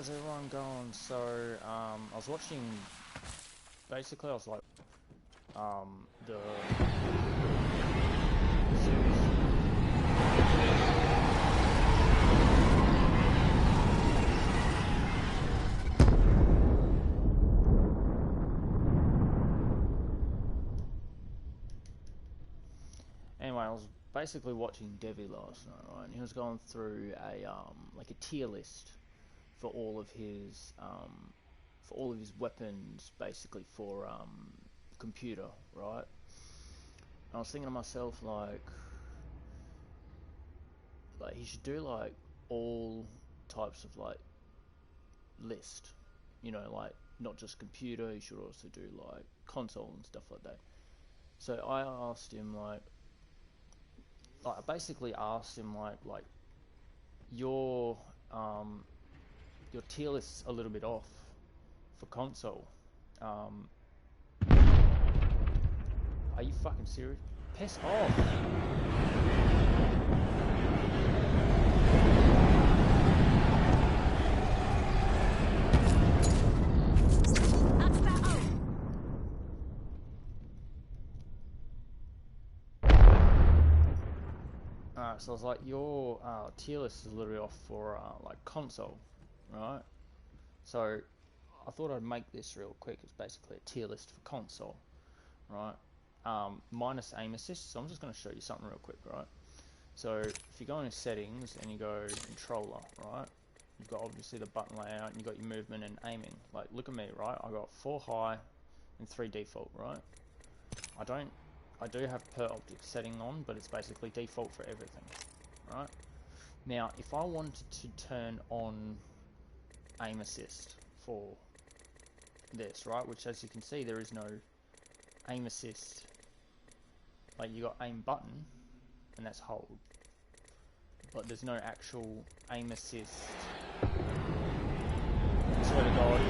How's everyone going? So, I was watching, basically I was like, the series. Anyway, I was basically watching Devi last night, right? And he was going through like a tier list for all of his weapons, basically for computer, right? And I was thinking to myself, like he should do like all types of like list, like not just computer. He should also do like console and stuff like that. So I asked him I basically asked him like your tier list's a little bit off for console. Are you fucking serious? Piss off! Alright, so I was like, your tier list is a little bit off for like console, right? So I thought I'd make this real quick. It's basically a tier list for console, right? Minus aim assist. So I'm just going to show you something real quick, right? So if you go into settings and you go controller, right? You've got obviously the button layout and you've got your movement and aiming. Like, look at me, right? I got 4 high and 3 default, right? I do have per object setting on, but it's basically default for everything, right? Now, if I wanted to turn on aim assist for this, right, which as you can see, there is no aim assist. Like, you got aim button, and that's hold, but there's no actual aim assist. I swear to God.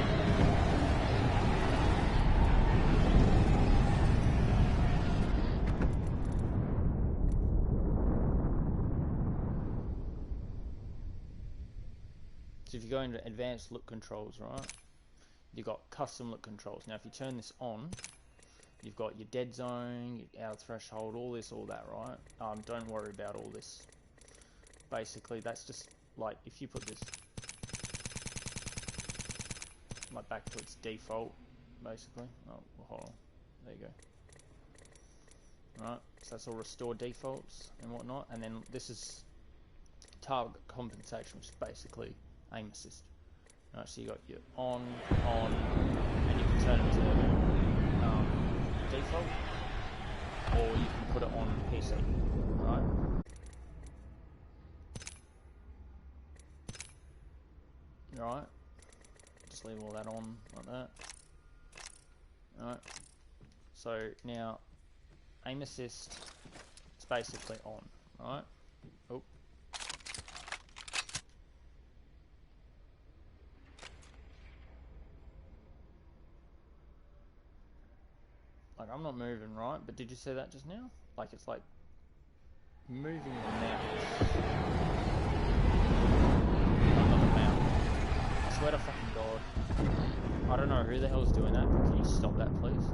So if you go into advanced look controls, right, you've got custom look controls. Now if you turn this on, you've got your dead zone, your outer threshold, all this, all that, right? Don't worry about all this. Basically, that's just like if you put this like back to its default, basically. Oh, well, hold on. There you go. Right, so that's all restore defaults and whatnot. And then this is target compensation, which is basically aim assist. Right, so you got your on, and you can turn it to default, or you can put it on PC, right? Right, just leave all that on like that. Alright, so now aim assist is basically on, right? Oh. Like, I'm not moving, right? But did you see that just now? Like, it's like moving the mouse. Not the mouse. I swear to fucking God. I don't know who the hell's doing that, but can you stop that, please?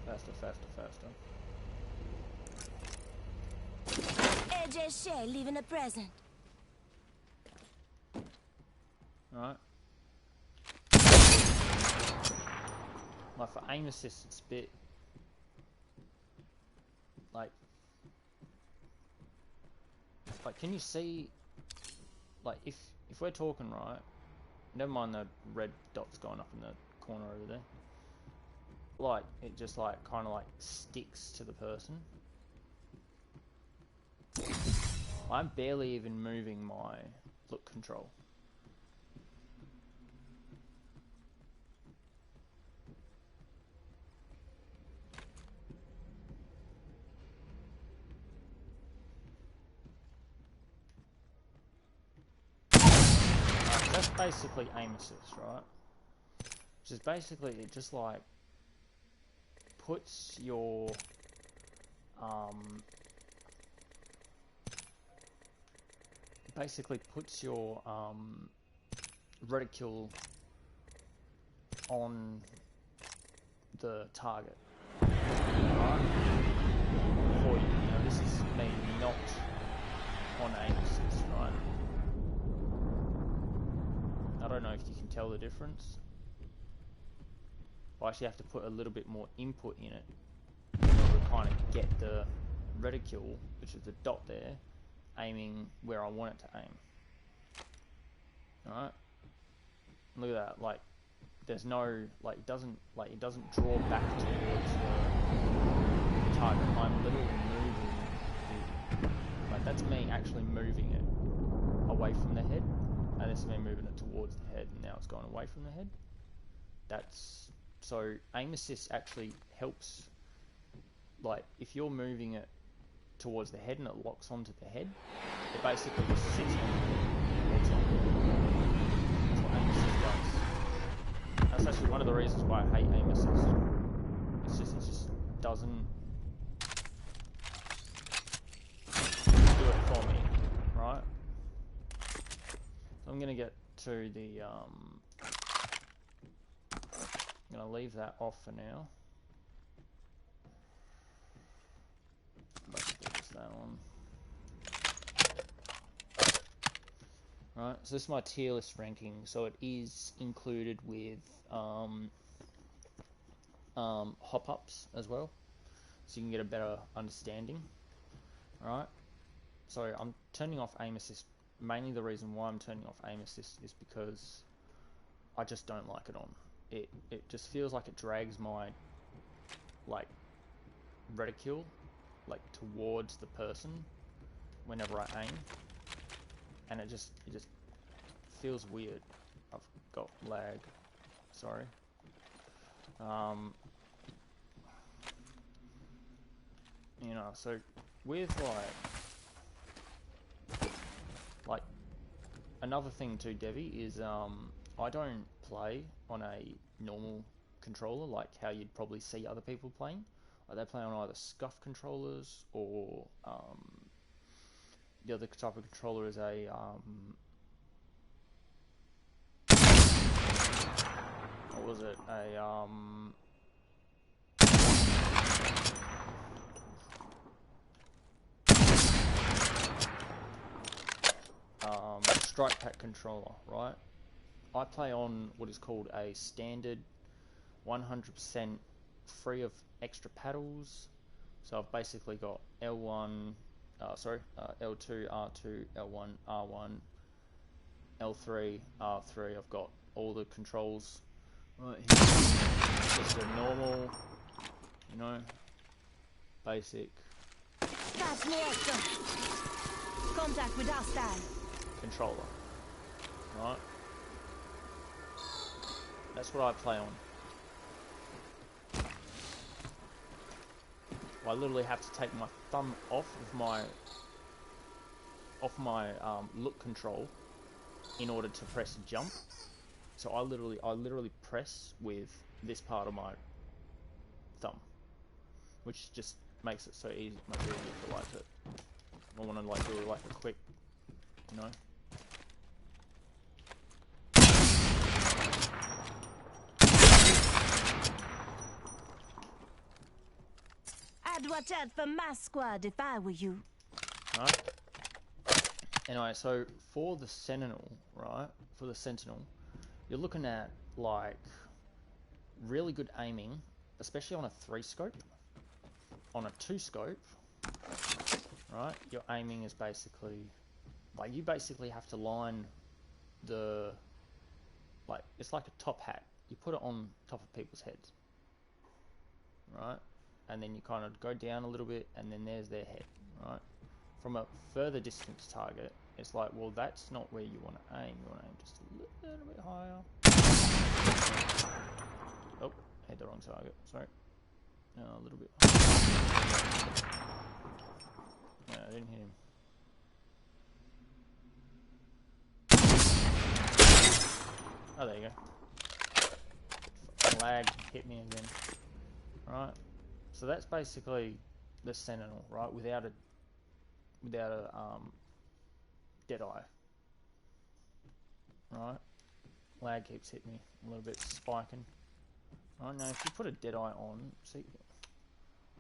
Faster, faster, faster. AJ Shea leaving a present. Alright. Like, for aim assist, it's a bit like, can you see, like, if we're talking, right, never mind the red dots going up in the corner over there, like, it just like kind of like sticks to the person. I'm barely even moving my look control. That's basically aim assist, right? Which is basically, it just like puts your basically puts your reticule on the target, right? For you. Now this is me not on aim assist, right? I don't know if you can tell the difference. I actually have to put a little bit more input in it in order to kind of get the reticule, which is the dot there, aiming where I want it to aim. Alright? Look at that, like there's no, like it doesn't draw back towards the target. I'm literally moving like that's me actually moving it away from the head, and this is me moving it towards the head, and now it's going away from the head. So aim assist actually helps, like if you're moving it towards the head and it locks onto the head, it basically just sits on the head. That's what aim assist does. That's actually one of the reasons why I hate aim assist. It just doesn't do it for me, right? So I'm gonna get to the I'm going to leave that off for now. Basically just that one. Right, so this is my tier list ranking. So it is included with hop-ups as well, so you can get a better understanding. Alright, so I'm turning off aim assist. Mainly the reason why I'm turning off aim assist is because I just don't like it on. It just feels like it drags my like reticule like towards the person whenever I aim, and it just feels weird. I've got lag, sorry. You know, so with like another thing too, Devi, is I don't play on a normal controller like how you'd probably see other people playing. Like they play on either SCUF controllers or the other type of controller is a what was it? Strike Pack controller, right? I play on what is called a standard 100% free of extra paddles. So I've basically got L1, L2, R2, L1, R1, L3, R3. I've got all the controls right here. Just a normal, you know, basic contact with hostile controller, right? That's what I play on. I literally have to take my thumb off my look control in order to press jump. So I literally press with this part of my thumb, which just makes it so easy, much easier to like it. I want to like do like a quick, you know. I'd watch out for my squad if I were you. Right. Anyway, so for the Sentinel, right? For the Sentinel, you're looking at like really good aiming, especially on a 3-scope. On a 2-scope, right? Your aiming is basically like you basically have to line the like it's like a top hat. You put it on top of people's heads, right? And then you kind of go down a little bit, and then there's their head, right? From a further distance target, it's like, well, that's not where you want to aim. You want to aim just a little bit higher. Oh, hit the wrong target. Sorry. A little bit. No, I didn't hit him. Oh, there you go. Lag hit me again. Right. So that's basically the Sentinel, right? Without a Deadeye, right? Lag keeps hitting me a little bit, spiking. Right now, if you put a Deadeye on, see,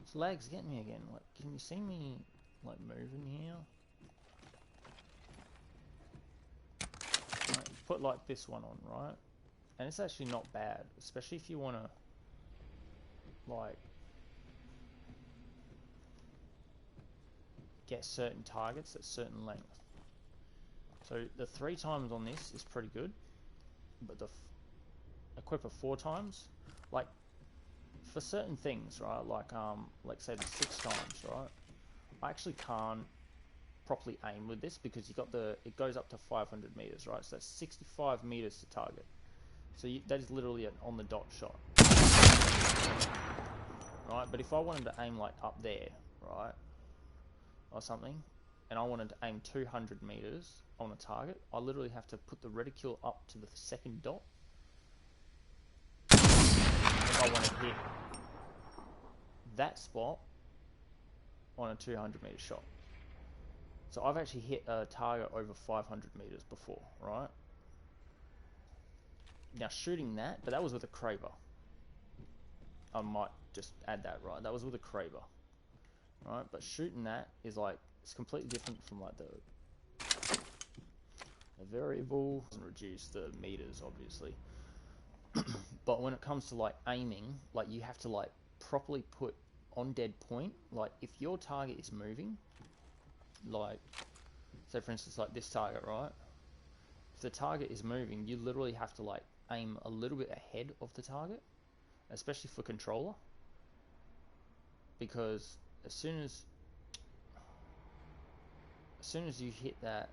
this lag's getting me again. Like, can you see me like moving here? Right, put like this one on, right? And it's actually not bad, especially if you want to like get certain targets at certain length. So the 3 times on this is pretty good, but the equip of 4 times, like for certain things, right? Like say the 6 times, right? I actually can't properly aim with this because you got it goes up to 500 meters, right? So that's 65 meters to target. So that is literally an on the dot shot, right? But if I wanted to aim like up there, right, or something, and I wanted to aim 200 meters on a target, I literally have to put the reticule up to the 2nd dot if I want to hit that spot on a 200 meter shot. So I've actually hit a target over 500 meters before, right? Now shooting that, but that was with a Kraber. I might just add that, right? That was with a Kraber, right? But shooting that is like, it's completely different from like the variable. Doesn't reduce the meters, obviously. But when it comes to like aiming, like you have to like properly put on dead point. Like if your target is moving, like say for instance like this target, right? If the target is moving, you literally have to like aim a little bit ahead of the target, especially for controller, because as soon as you hit that,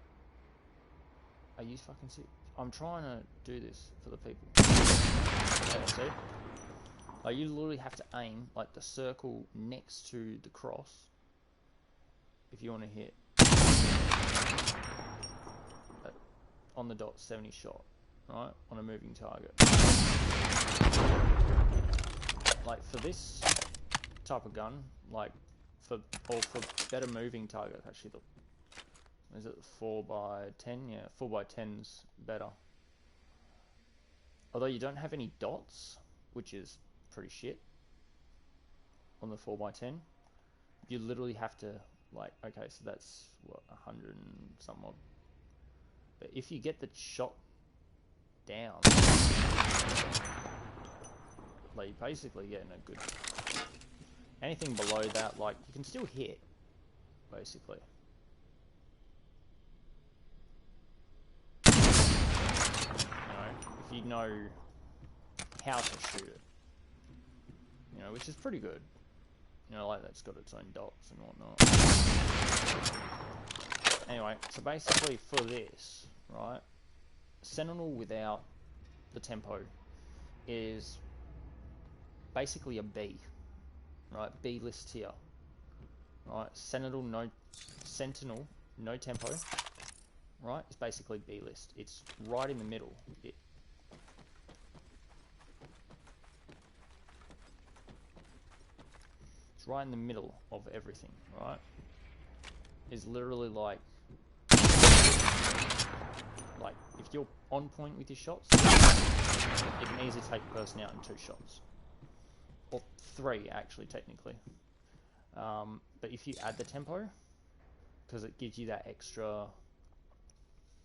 are you fucking sick? I'm trying to do this for the people. Yeah, see? Like you literally have to aim like the circle next to the cross if you want to hit on the dot 70 shot, right? On a moving target. Like for this type of gun, like for better moving targets, actually is it 4x10? Yeah, 4x10's better. Although you don't have any dots, which is pretty shit on the 4x10. You literally have to like, okay, so that's what, 100 and some odd. But if you get the shot down, like you're basically getting a good. Anything below that, like you can still hit, basically. You know, if you know how to shoot it, you know, which is pretty good. You know, like that's got its own dots and whatnot. Anyway, so basically for this, right, Sentinel without the tempo is basically a B, right? B list tier, right? Sentinel no tempo, right? It's basically B list. It's right in the middle. It's right in the middle of everything, right? It's literally like if you're on point with your shots, you can easily take a person out in 2 shots. Or 3, actually, technically. But if you add the tempo, because it gives you that extra,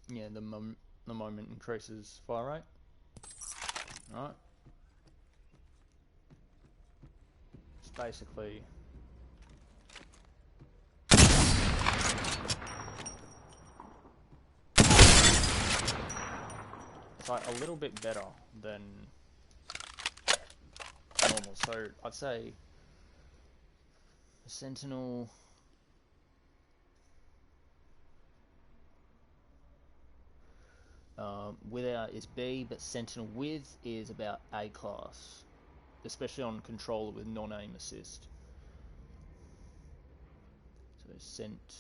yeah, the moment increases fire rate. Right? It's basically... It's like a little bit better than normal. So I'd say the Sentinel without is B, but Sentinel with is about A class, especially on controller with non-aim assist. So Sent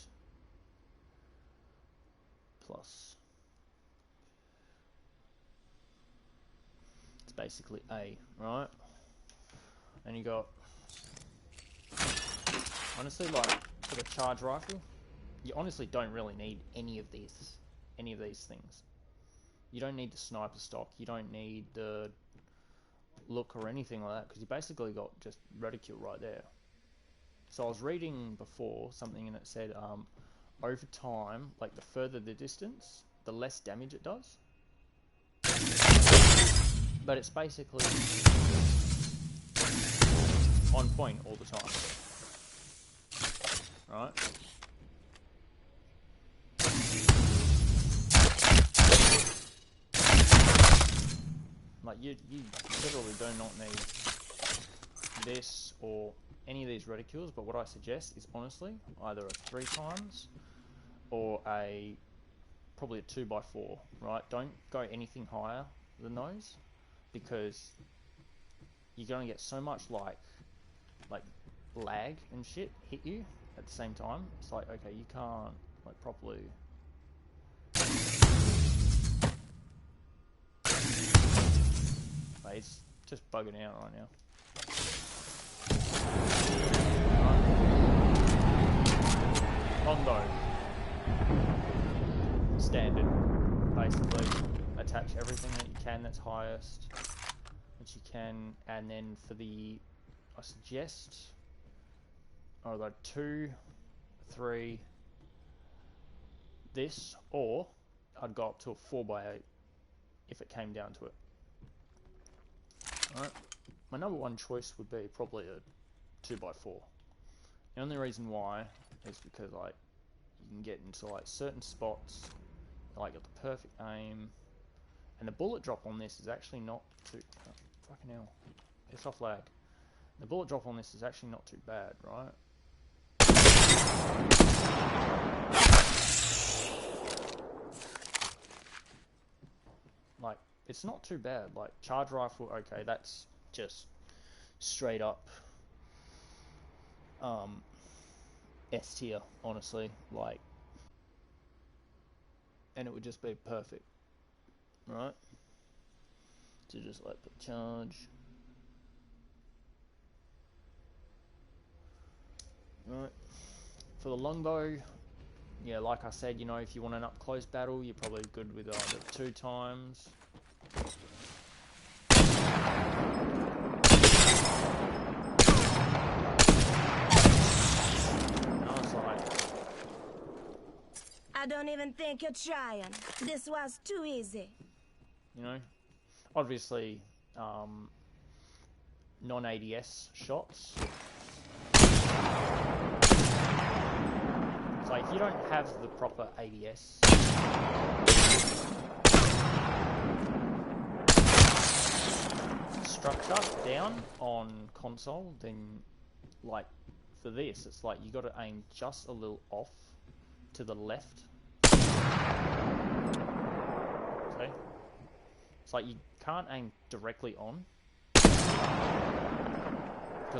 plus. It's basically A, right? And you got Honestly, like for the charge rifle, you honestly don't really need any of these things. You don't need the sniper stock. You don't need the look or anything like that, because you basically got just reticule right there. So I was reading before something and it said over time, like the further the distance, the less damage it does. But it's basically on point all the time. Right? Like you literally do not need this or any of these reticules, but what I suggest is honestly either a 3 times or probably a 2x4, right? Don't go anything higher than those, because you're gonna get so much like lag and shit hit you at the same time. It's like, okay, you can't like properly. Like, it's just bugging out right now. Longbow. Standard. Basically, attach everything that you can that's highest that you can, and then for the, I suggest either 2, 3, this, or I'd go up to a 4x8 if it came down to it. Alright, my number one choice would be probably a 2x4. The only reason why is because like you can get into like certain spots, like got the perfect aim, and the bullet drop on this is actually not too fucking hell. Piss off lag. The bullet drop on this is actually not too bad, right? Like, it's not too bad. Like, charge rifle, okay, that's just straight up S tier, honestly. Like, and it would just be perfect, right? To just like put charge. Right. For the longbow, yeah, like I said, you know, if you want an up close battle, you're probably good with either 2 times. I don't even think you're trying. This was too easy. You know, obviously, non-ADS shots. So if you don't have the proper ADS structure down on console, then like for this, it's like you got to aim just a little off to the left. Okay, it's like you can't aim directly on, because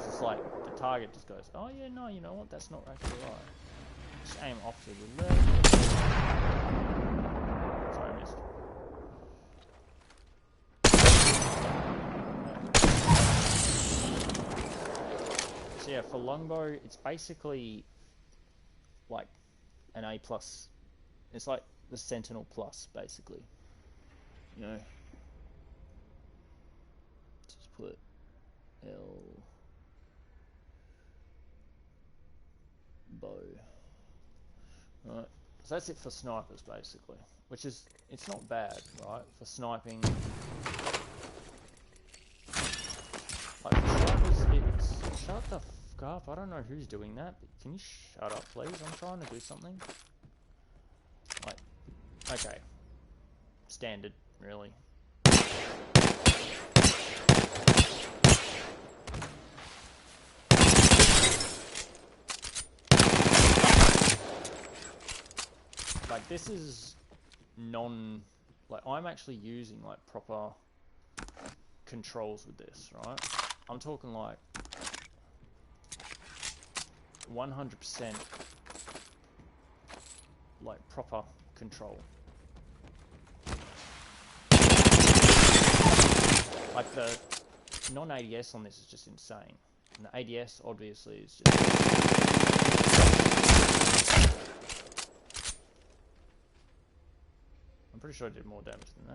it's like the target just goes, oh yeah, no, you know what, that's not actually right. Just aim off to the left. Sorry, I missed. So yeah, for longbow, it's basically like an A+. It's like the Sentinel Plus, basically. You know, just put L bow. Right, so that's it for snipers, basically. Which is, it's not bad, right? For sniping. Like for snipers, it's shut the fuck up. I don't know who's doing that, but can you shut up, please? I'm trying to do something. Like, okay. Standard, really. Like, this is like, I'm actually using, like, proper controls with this, right? I'm talking, like, 100%, like, proper control. Like, the non-ADS on this is just insane. And the ADS, obviously, is just pretty sure I did more damage than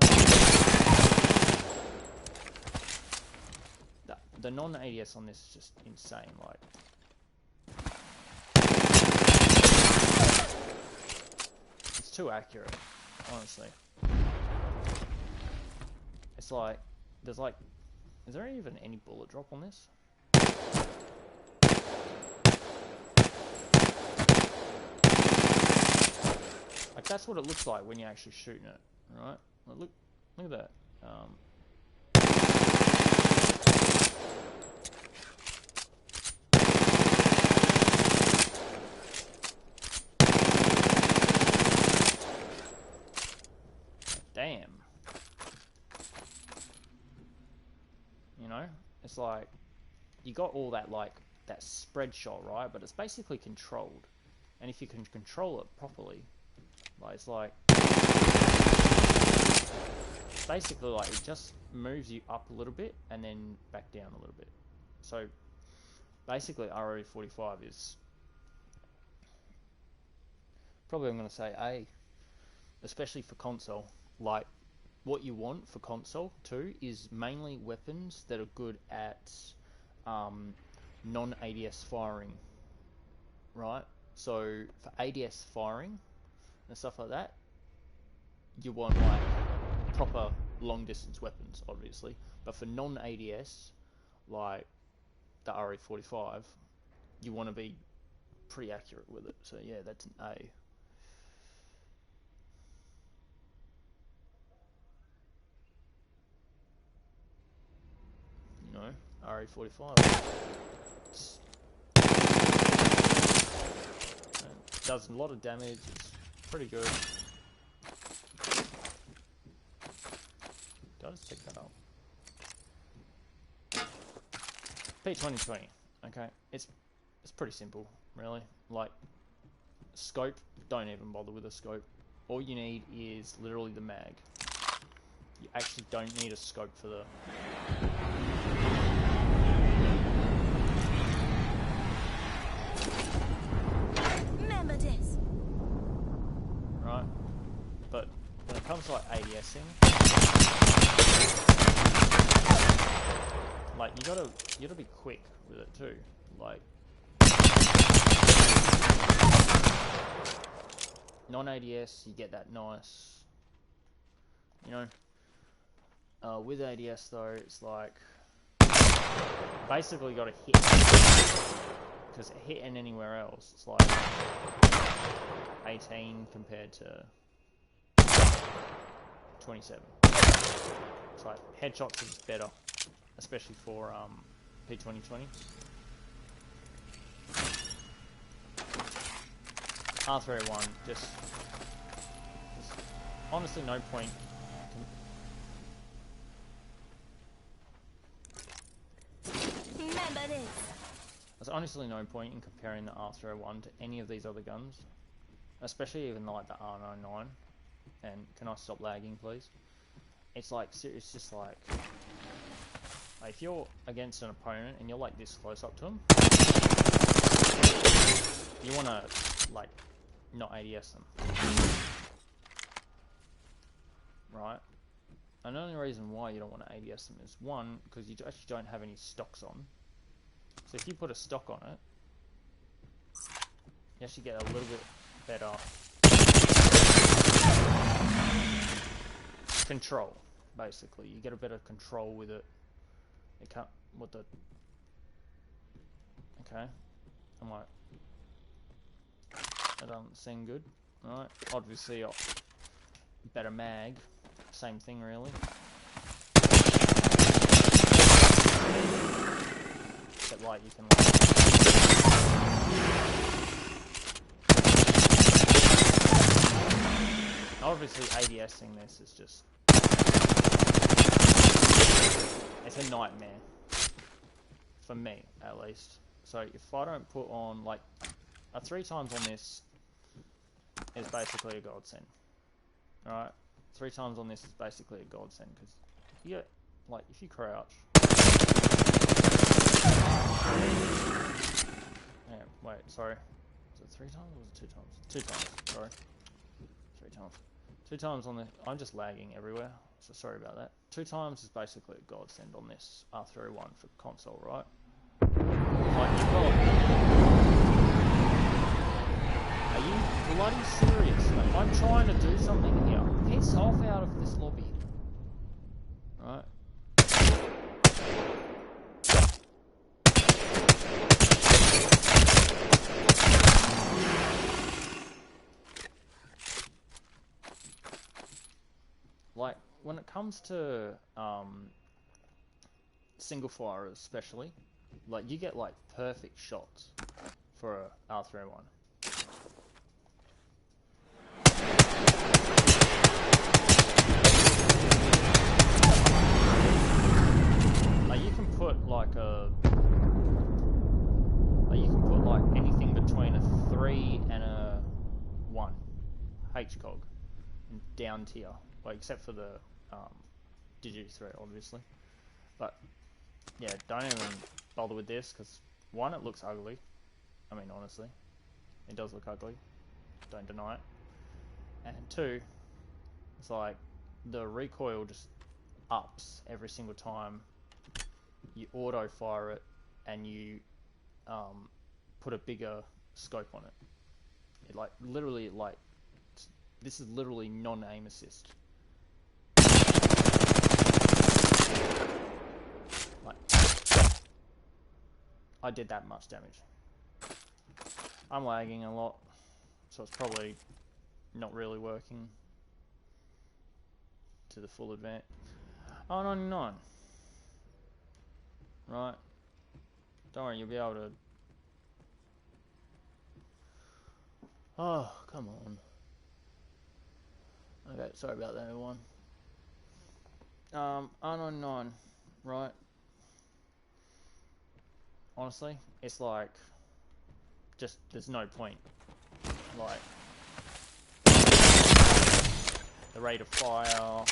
that. The non-ADS on this is just insane, like... It's too accurate, honestly. It's like... There's like... Is there even any bullet drop on this? Like, that's what it looks like when you're actually shooting it, right? Like, look at that. Damn. You know, it's like you got all that, like that spread shot, right? But it's basically controlled, and if you can control it properly, like it's like basically like it just moves you up a little bit and then back down a little bit. So basically, RE45 is probably, I'm going to say A, especially for console. Like, what you want for console too is mainly weapons that are good at non-ADS firing, right? So for ADS firing and stuff like that, you want like proper long distance weapons, obviously. But for non-ADS, like the RE45, you want to be pretty accurate with it. So yeah, that's an A. You know, RE45. It does a lot of damage. It's pretty good. Did I just pick that up? P2020. Okay, it's pretty simple, really. Like, scope, don't even bother with a scope. All you need is literally the mag. You actually don't need a scope for the... Remember this. Right? But when it comes to like ADSing, like you gotta be quick with it too. Like non-ADS, you get that nice, you know. With ADS though, it's like basically got to hit, because hitting anywhere else, it's like 18 compared to 27. It's like headshots is better, especially for P2020. R301 just honestly no point. Remember this. There's honestly no point in comparing the R301 to any of these other guns, especially even like the R99. And can I stop lagging, please? It's like, it's just like if you're against an opponent and you're like this close up to them, you want to like not ADS them, right? And the only reason why you don't want to ADS them is, one, because you actually don't have any stocks on. So if you put a stock on it, you actually get a little bit better control, basically. You get a better control with it. It can't, what the... Okay. I'm like... That doesn't seem good. Alright. Obviously, better mag. Same thing, really. Except, like, you can, like... Obviously, ADSing this is just... It's a nightmare. For me, at least. So, if I don't put on, like... A 3 times on this is basically a godsend. Alright? 3 times on this is basically a godsend, because you get, like, if you crouch... Yeah, wait, sorry. Is it 3 times or was it 2 times? 2 times, sorry. 3 times. 2 times on the... I'm just lagging everywhere, so sorry about that. 2 times is basically a godsend on this R301 for console, right? Like, you've got... Are you bloody serious? Like, I'm trying to do something here. Piss off out of this lobby. Right? Like, when it comes to single fire especially, like, you get like perfect shots for a R301. Like, you can put like anything between a 3 and a 1 HCOG in down tier. Like, except for the Digi3, obviously. But yeah, don't even bother with this because 1, it looks ugly. I mean, honestly, it does look ugly. Don't deny it. And 2, it's like the recoil just ups every single time you auto fire it and you put a bigger scope on it. It like literally like this is literally non-aim assist. Like, I did that much damage. I'm lagging a lot, so it's probably not really working to the full advance. Oh, 99. Right. Don't worry, you'll be able to... Oh, come on. Okay, sorry about that, everyone. R99, right? Honestly, it's like... just, there's no point. Like... the rate of fire...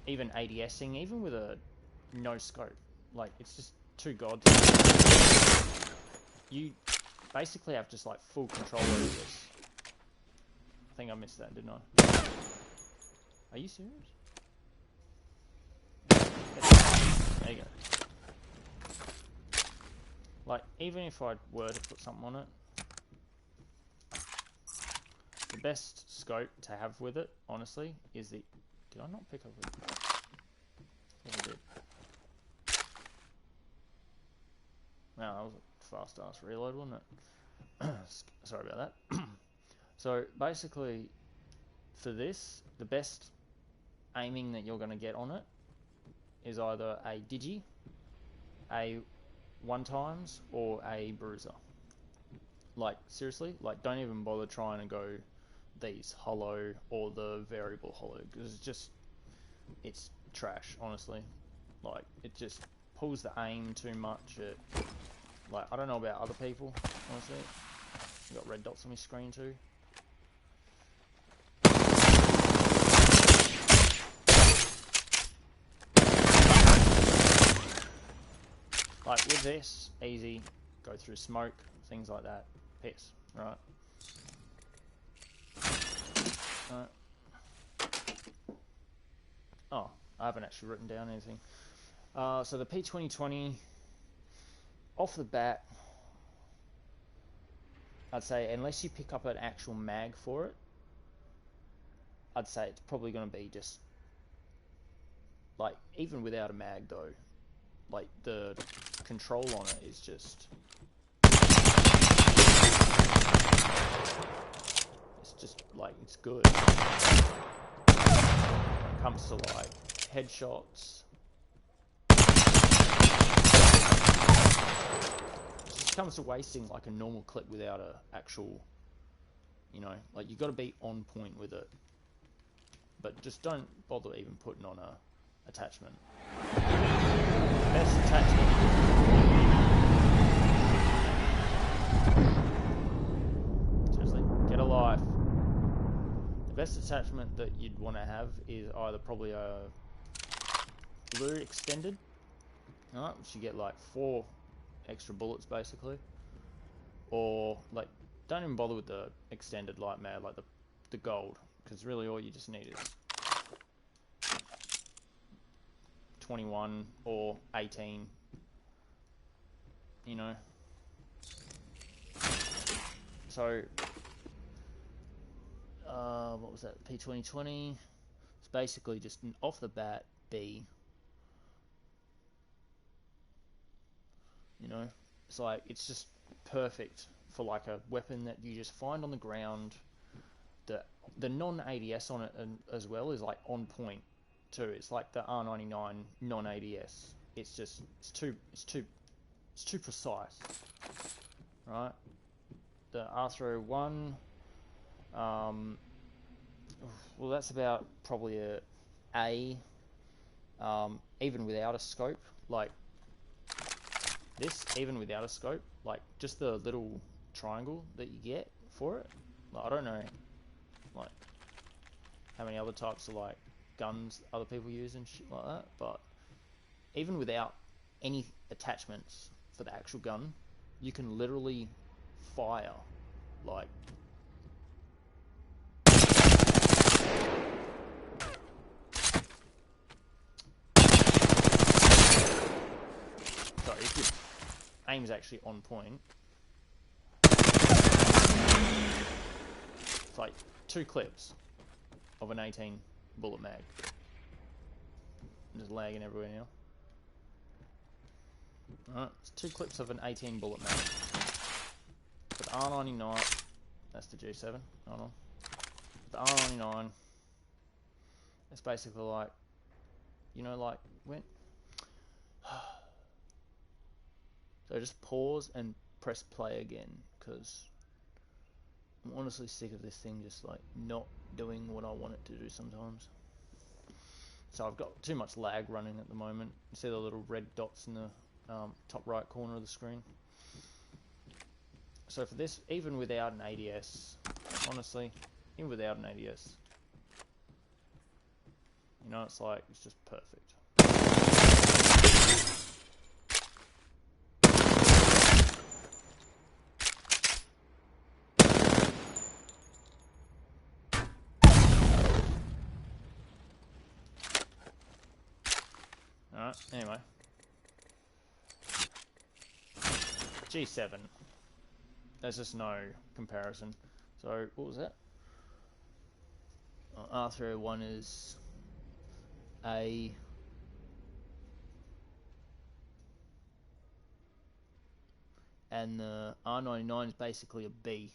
even ADSing, even with a no scope. Like, it's just too god. You basically have just like full control over this. I think I missed that, didn't I? Are you serious? There you go. Like, even if I were to put something on it, the best scope to have with it, honestly, is the... Did I not pick up it? I did. Wow, that was a fast-ass reload, wasn't it? Sorry about that. So, basically, for this, the best aiming that you're going to get on it is either a Digi, a 1 times, or a Bruiser. Like, seriously, like, don't even bother trying to go these hollow or the variable hollow, because it's just, it's trash, honestly. Like, it just pulls the aim too much. It, like, I don't know about other people, honestly. I've got red dots on my screen too. Like, with this, easy, go through smoke, things like that. Piss, right? Oh, I haven't actually written down anything. So the P2020, off the bat, I'd say unless you pick up an actual mag for it, I'd say it's probably going to be just, like, even without a mag though, like, the control on it is just, it's just, like, it's good. When it comes to, like, headshots, it just comes to wasting, like, a normal clip without a actual, you know, like, you got to be on point with it. But just don't bother even putting on a attachment. Best attachment. Seriously, get a life. The best attachment that you'd want to have is either probably a blue extended, alright, which you get like 4 extra bullets basically, or like, don't even bother with the extended light mag, like the gold, because really all you just need is 21 or 18, you know. So, what was that? P2020. It's basically just an off the bat B. You know, it's like, it's just perfect for like a weapon that you just find on the ground. The non-ADS on it as well is like on point too. It's like the R99 non-ADS. It's just it's too precise, right? The R301, well, that's about probably a A, even without a scope. Like this, even without a scope, like just the little triangle that you get for it. Like, I don't know, like how many other types of like guns other people use and shit like that, but even without any attachments for the actual gun, you can literally fire like sorry, if your aim's actually on point, it's like 2 clips of an 18 bullet mag. I'm just lagging everywhere now. Alright, it's 2 clips of an 18 bullet mag. With R99, that's the G7, hold on. With the R99, it's basically like, you know, like when... So just pause and press play again, because I'm honestly sick of this thing just like not doing what I want it to do sometimes. So I've got too much lag running at the moment. You see the little red dots in the top right corner of the screen. So for this, even without an ADS, honestly, even without an ADS, you know, it's like, it's just perfect. Alright, anyway. G7. There's just no comparison. So, what was that? R301 is A. And the R99 is basically a B.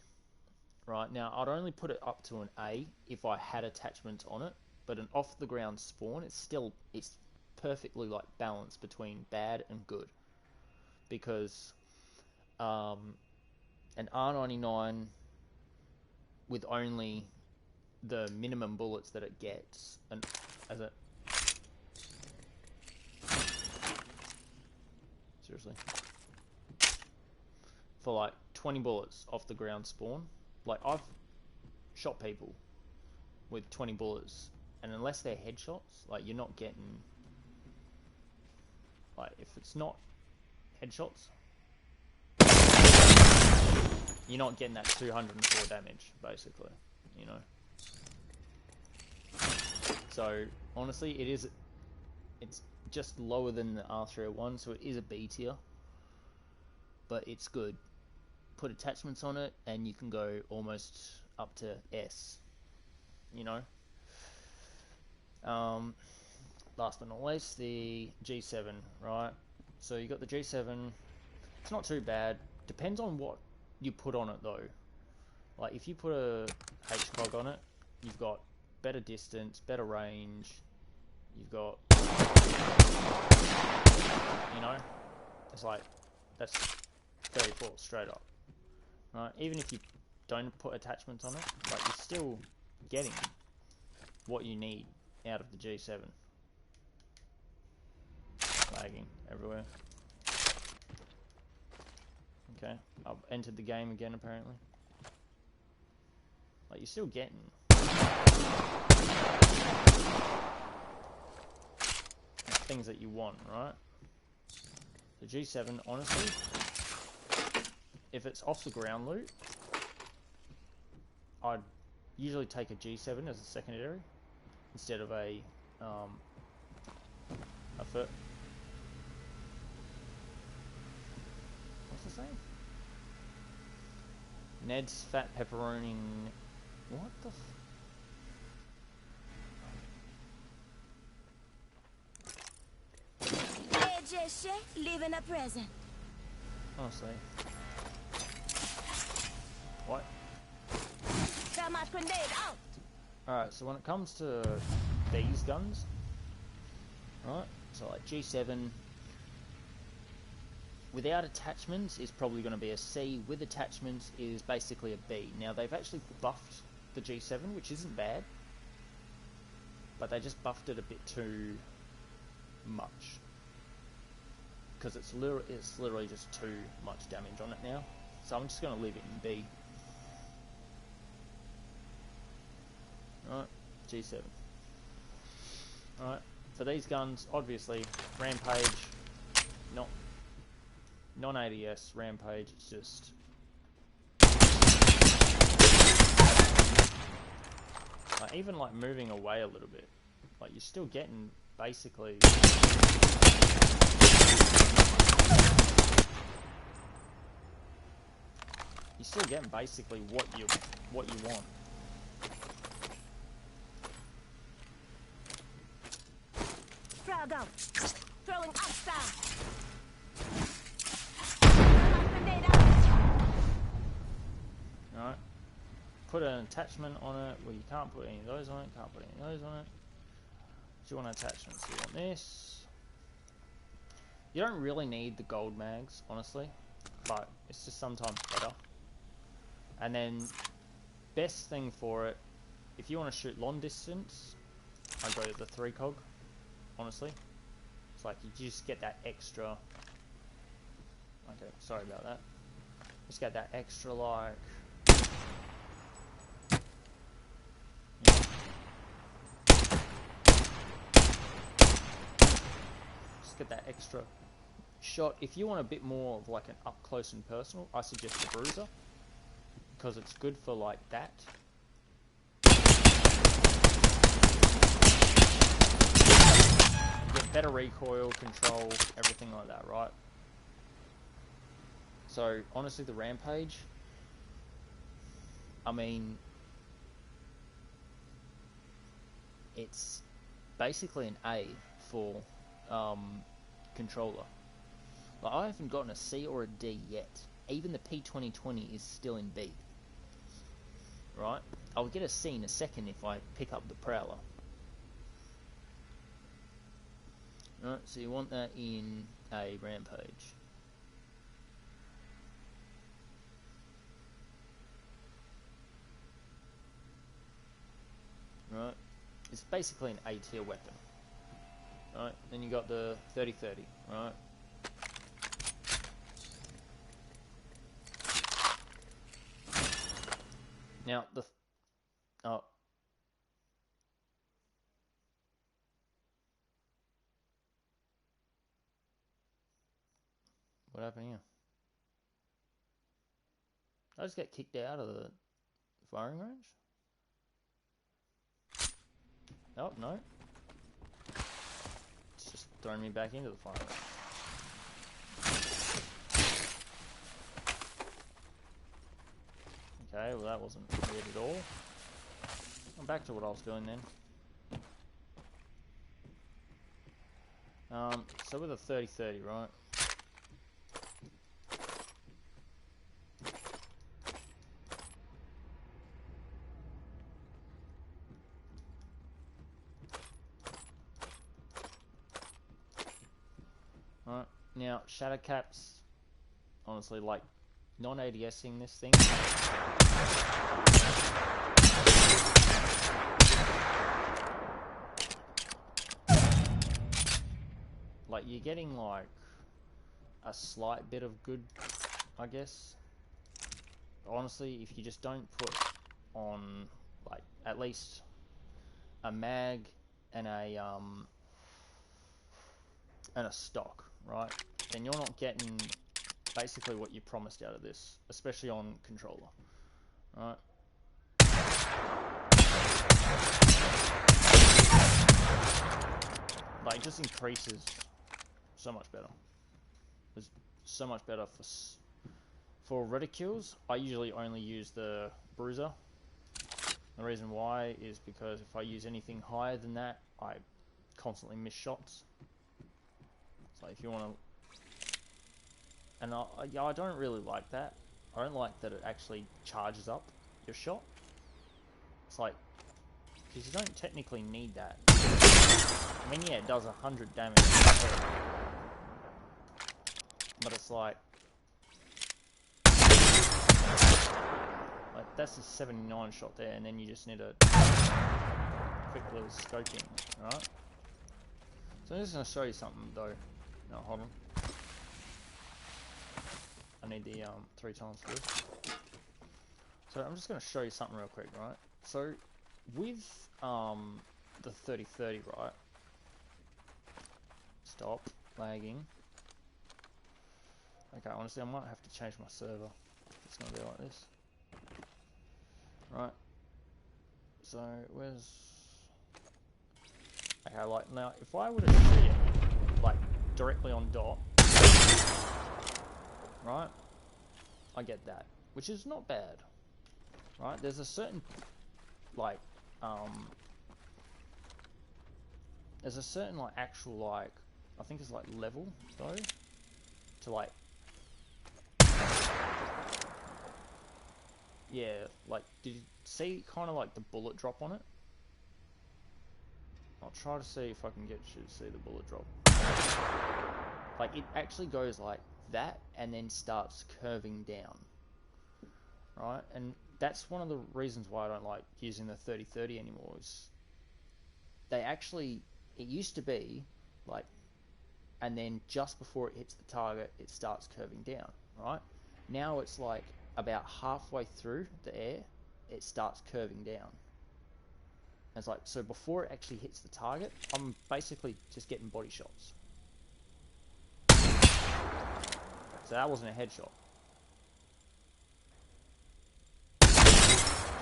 Right, now I'd only put it up to an A if I had attachments on it, but an off the ground spawn, it's perfectly like balanced between bad and good, because an R99 with only the minimum bullets that it gets, and as a seriously, for like 20 bullets off the ground spawn, like I've shot people with 20 bullets, and unless they're headshots, like you're not getting, like if it's not headshots, you're not getting that 204 damage, basically, you know. So honestly, it's just lower than the R301, so it is a B tier, but it's good. Put attachments on it, and you can go almost up to S, you know. Last but not least, the G7, right? So you got the G7. It's not too bad. Depends on what you put on it though. Like if you put a HCOG on it, you've got better distance, better range. You've got, you know, it's like that's 34 straight up, right? Even if you don't put attachments on it, like you're still getting what you need out of the G7. Lagging everywhere. Okay, I've entered the game again apparently. Like you're still getting things that you want, right? The G7, honestly, if it's off the ground loot, I'd usually take a G7 as a secondary instead of a foot. What's the same? Ned's fat pepperoni. What the? Hey, Jesse, living a present. Honestly. What? Thermite grenade out. Alright, so when it comes to these guns, right? So like G7 without attachments is probably going to be a C. With attachments is basically a B. Now they've actually buffed the G7, which isn't bad, but they just buffed it a bit too much because it's literally just too much damage on it now. So I'm just going to leave it in B. Alright, G7. Alright, for these guns, obviously, Rampage, non-ADS Rampage, it's just... like, even like moving away a little bit, like you're still getting basically... you're still getting basically what you want. Frog out. Throwing up star. Alright. Put an attachment on it. Well, you can't put any of those on it. Can't put any of those on it. Do you want attachments? You want this. You don't really need the gold mags, honestly. But it's just sometimes better. And then, best thing for it, if you want to shoot long distance, I go to the 3-cog. Honestly, it's like you just get that extra. Okay, sorry about that. Just get that extra, like, just get that extra shot. If you want a bit more of like an up close and personal, I suggest the Bruiser because it's good for like that. Get better recoil control, everything like that, right? So honestly, the Rampage, I mean, it's basically an A for controller. Like, I haven't gotten a C or a D yet. Even the P2020 is still in B. Right? I'll get a C in a second if I pick up the Prowler. Right, so you want that in a Rampage. Right, it's basically an A tier weapon. Right, then you got the 3030, right? Now the what happened here? I just get kicked out of the firing range? Oh, no. It's just throwing me back into the firing range. Okay, well that wasn't weird at all. I'm back to what I was doing then. So with a 30-30, right? Right, now shadow caps, honestly, like non-ADSing this thing. Like you're getting like a slight bit of good, I guess. Honestly, if you just don't put on like at least a mag and a stock, right? Then you're not getting basically what you promised out of this, especially on controller, right? Like, it just increases so much better. It's so much better for reticules. I usually only use the bruiser. The reason why is because if I use anything higher than that, I constantly miss shots. So if you want to, and I don't really like that. I don't like that it actually charges up your shot. It's like, because you don't technically need that. I mean, yeah, it does 100 damage, but it's like that's a 79 shot there, and then you just need a quick little scoping, right? So I'm just going to show you something though. No, hold on. I need the 3 times for this. So I'm just going to show you something real quick, right? So with the 30-30, right? Stop lagging. Okay, honestly, I might have to change my server. It's going to be like this. Right. So where's? Okay, like now, if I were to shoot it like directly on dot, right? I get that, which is not bad, right? There's a certain like there's a certain like actual like I think it's like level though to like yeah, like did you see kind of like the bullet drop on it? I'll try to see if I can get you to see the bullet drop. Like it actually goes like that and then starts curving down, right? And that's one of the reasons why I don't like using the 30-30 anymore. Is they actually, it used to be like, and then just before it hits the target, it starts curving down, right? Now it's like about halfway through the air, it starts curving down. And it's like, so before it actually hits the target, I'm basically just getting body shots. So that wasn't a headshot.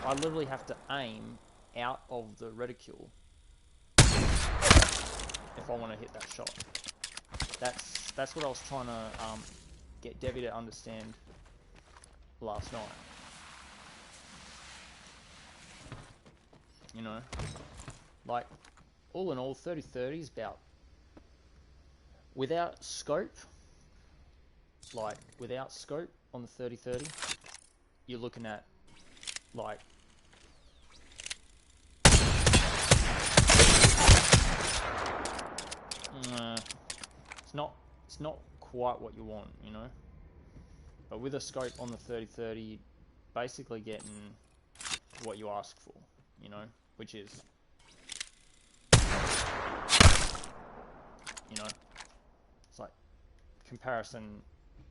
I literally have to aim out of the reticule if I want to hit that shot. That's what I was trying to get Debbie to understand last night. You know, like all in all, 30-30 is about, without scope, like without scope on the 30-30, you're looking at like it's not quite what you want, you know. But with a scope on the 30-30, you're basically getting what you ask for, you know, which is, you know, it's like comparison.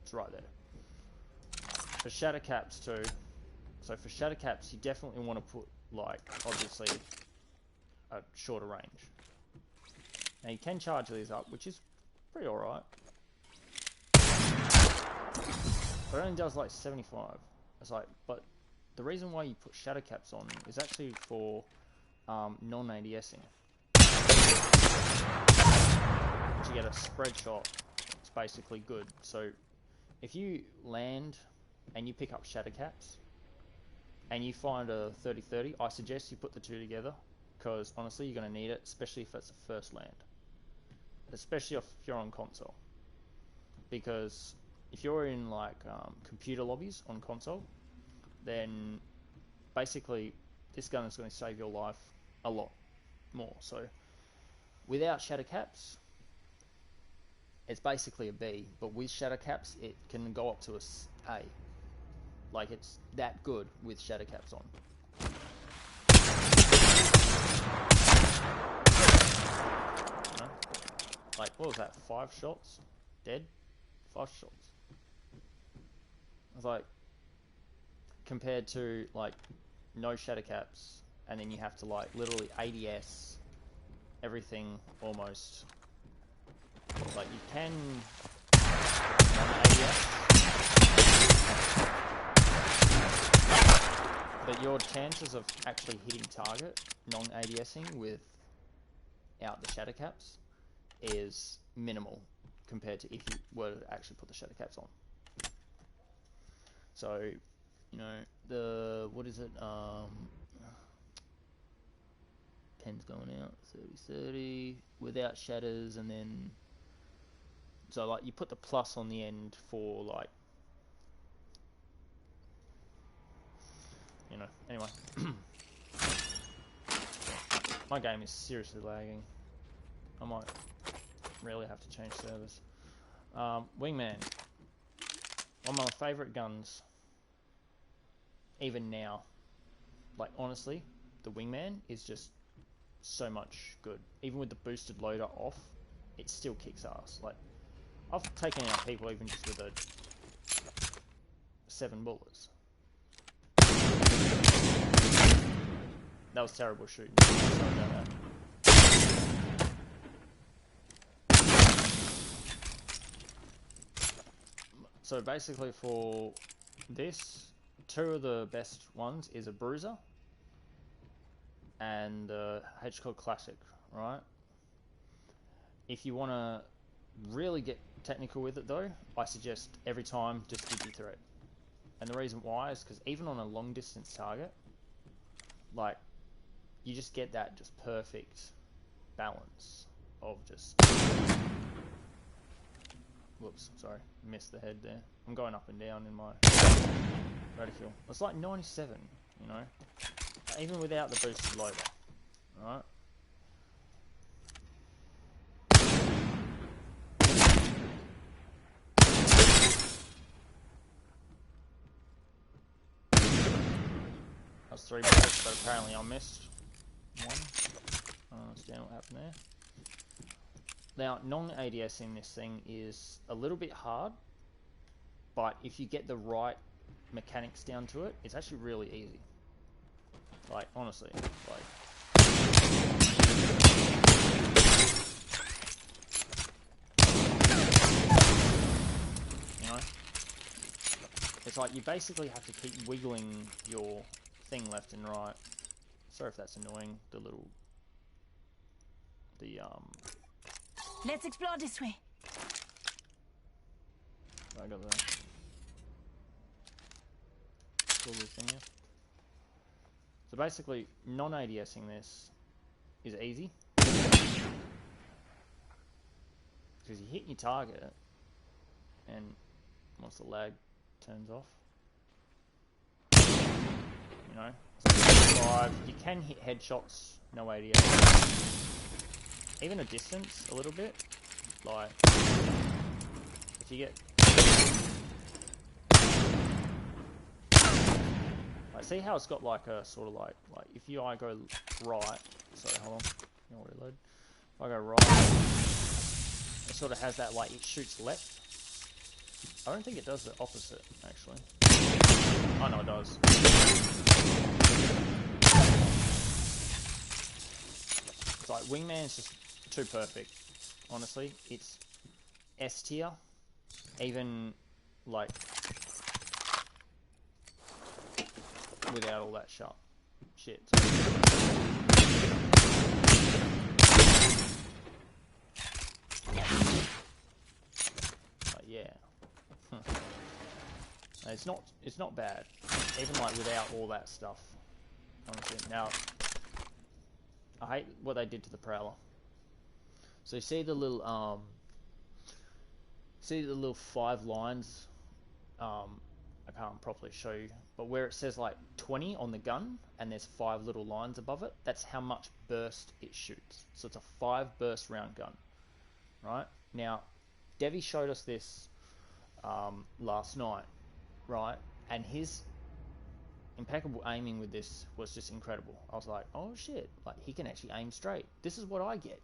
It's right there. For shatter caps too. So for shatter caps, you definitely want to put like obviously a shorter range. Now you can charge these up, which is pretty alright. But it only does like 75. It's like, but the reason why you put shatter caps on is actually for non-ADSing. To get a spread shot, it's basically good. So if you land and you pick up shatter caps and you find a 30-30, I suggest you put the two together, because honestly you're going to need it, especially if it's a first land. Especially if you're on console. Because if you're in like computer lobbies on console, then basically this gun is going to save your life a lot more. So without shatter caps, it's basically a B, but with shatter caps it can go up to a. Like it's that good with shatter caps on. You know? Like what was that? 5 shots? Dead? 5 shots. It's like compared to like no shatter caps, and then you have to like literally ADS everything almost. Like you can ADS, but your chances of actually hitting target non-ADSing without the shatter caps is minimal compared to if you were to actually put the shadow caps on. So, you know, the, what is it, pen's going out, 30-30, without shatters, and then, so like you put the plus on the end for like, you know, anyway. My game is seriously lagging. I might really have to change servers. Wingman. One of my favourite guns. Even now. Like, honestly, the Wingman is just so much good. Even with the boosted loader off, it still kicks ass. Like, I've taken out people even just with a 7 bullets. That was terrible shooting. Sorry about that. So basically for this, 2 of the best ones is a Bruiser and the Hedgehog Classic, right? If you want to really get technical with it though, I suggest every time just Digi-Threat. And the reason why is because even on a long distance target, like, you just get that just perfect balance of just... Whoops, sorry, missed the head there. I'm going up and down in my reticule. It's like 97, you know? Even without the boosted loader, right? That was 3 bullets, but apparently I missed 1. I don't understand what happened there. Now, non-ADS in this thing is a little bit hard, but if you get the right mechanics down to it, it's actually really easy. Like, honestly, like... You know? It's like you basically have to keep wiggling your thing left and right. Sorry if that's annoying, the little... Let's explore this way. I got the cool little thing here. So basically, non-ADSing this is easy. Because you hit your target, and once the lag turns off, you know, so you can hit headshots, no ADS. Even a distance, a little bit. Like, if you get... Like, see how it's got like a sort of like if I go right... Sorry, hold on. I'll reload. If I go right, it sort of has that, like, it shoots left. I don't think it does the opposite, actually. Oh, no, it does. It's like, Wingman's just too perfect, honestly. It's S tier, even like without all that shit. But yeah, it's not bad, even like without all that stuff. Honestly, now I hate what they did to the Prowler. So you see the little 5 lines, I can't properly show you, but where it says like 20 on the gun and there's 5 little lines above it, that's how much burst it shoots. So it's a 5 burst round gun, right? Now, Devi showed us this last night, right? And his impeccable aiming with this was just incredible. I was like, oh shit, like he can actually aim straight. This is what I get.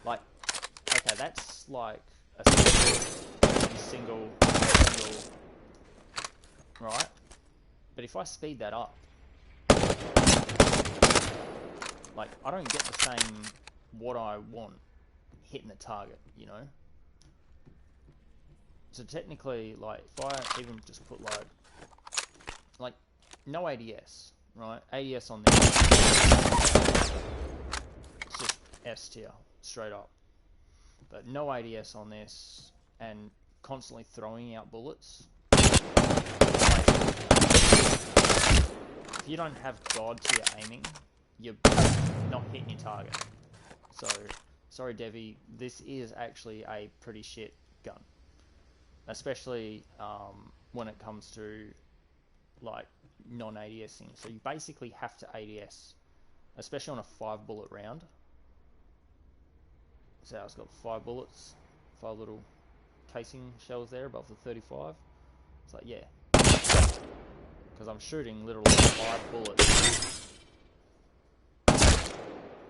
Like, okay, that's like a single, right? But if I speed that up, like, I don't get the same what I want hitting the target, you know? So technically, like, if I even just put like no ADS, right? ADS on this. tier, straight up. But no ADS on this, and constantly throwing out bullets. If you don't have God tier aiming, you're not hitting your target. So, sorry Devi, this is actually a pretty shit gun. Especially when it comes to like non-ADS things. So you basically have to ADS, especially on a 5 bullet round. So it's got 5 bullets, 5 little casing shells there above the 35. It's like, yeah, because I'm shooting literally 5 bullets.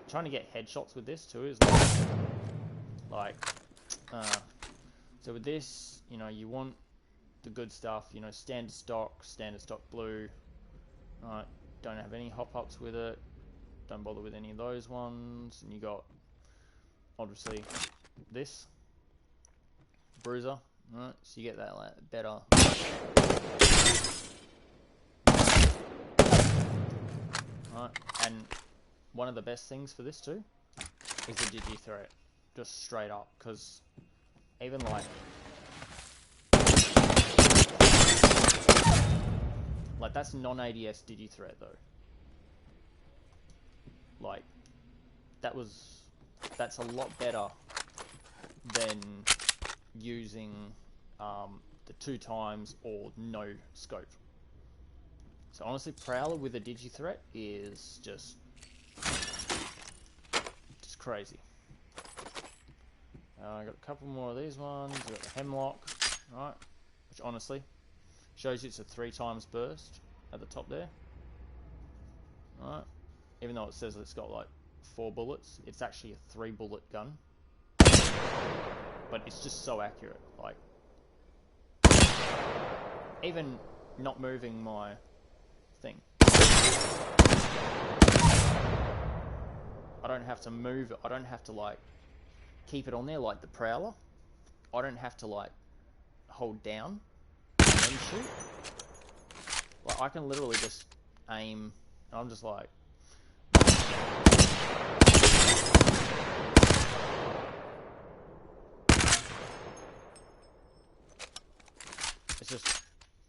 Trying to get headshots with this too is so with this, you know, you want the good stuff, you know, standard stock blue, right? Don't have any hop-ups with it, don't bother with any of those ones. And you got obviously this bruiser, right? So you get that like, better right. And one of the best things for this too is the digi-threat, just straight up, because even like that's non-ADS digi-threat though. Like that's a lot better than using the 2 times or no scope. So honestly, Prowler with a digi-threat is just crazy. I got a couple more of these ones. I got the Hemlock, right? Which honestly shows you it's a 3 times burst at the top there, right? Even though it says it's got like 4 bullets, it's actually a 3 bullet gun. But it's just so accurate. Like, even not moving my thing, I don't have to move it. I don't have to like keep it on there like the Prowler. I don't have to like hold down and then shoot. Like I can literally just aim, and I'm just like, it's just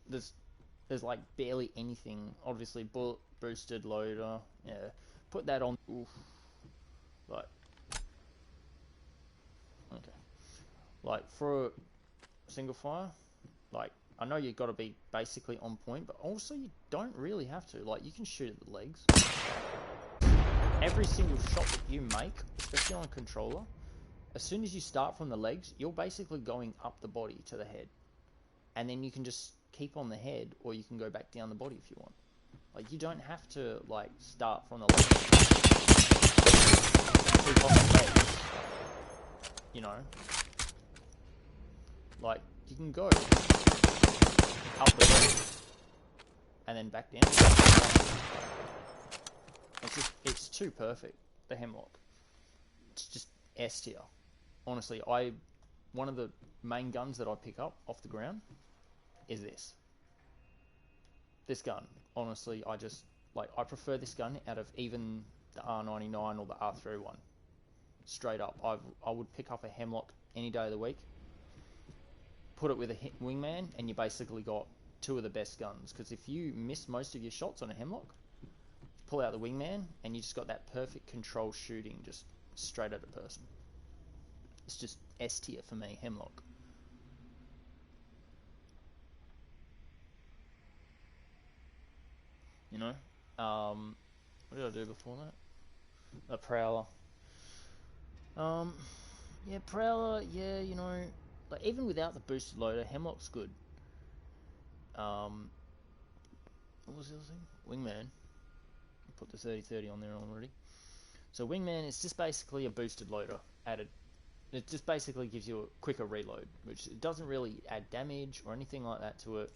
there's like barely anything. Obviously bullet boosted loader, yeah, put that on. Oof. Like, okay, like for a single fire, like I know you've got to be basically on point, but also you don't really have to. Like you can shoot at the legs. Every single shot that you make, especially on a controller, as soon as you start from the legs, you're basically going up the body to the head, and then you can just keep on the head, or you can go back down the body if you want. Like you don't have to like start from the legs. Keep on the legs, you know. Like you can go up the body and then back down. It's too perfect. The Hemlock, it's just S tier. Honestly, one of the main guns that I pick up off the ground is this gun. Honestly, I prefer this gun out of even the R99 or the R301. Straight up, I would pick up a Hemlock any day of the week. Put it with a Wingman, and you basically got 2 of the best guns. Because if you miss most of your shots on a Hemlock, pull out the Wingman, and you just got that perfect control shooting, just straight at a person. It's just S tier for me, Hemlock. You know, what did I do before that? A Prowler. Yeah, Prowler. Yeah, you know, like even without the boosted loader, Hemlock's good. What was the other thing? Wingman. Put the 30-30 on there already. So Wingman is just basically a boosted loader added. It just basically gives you a quicker reload, which it doesn't really add damage or anything like that to it.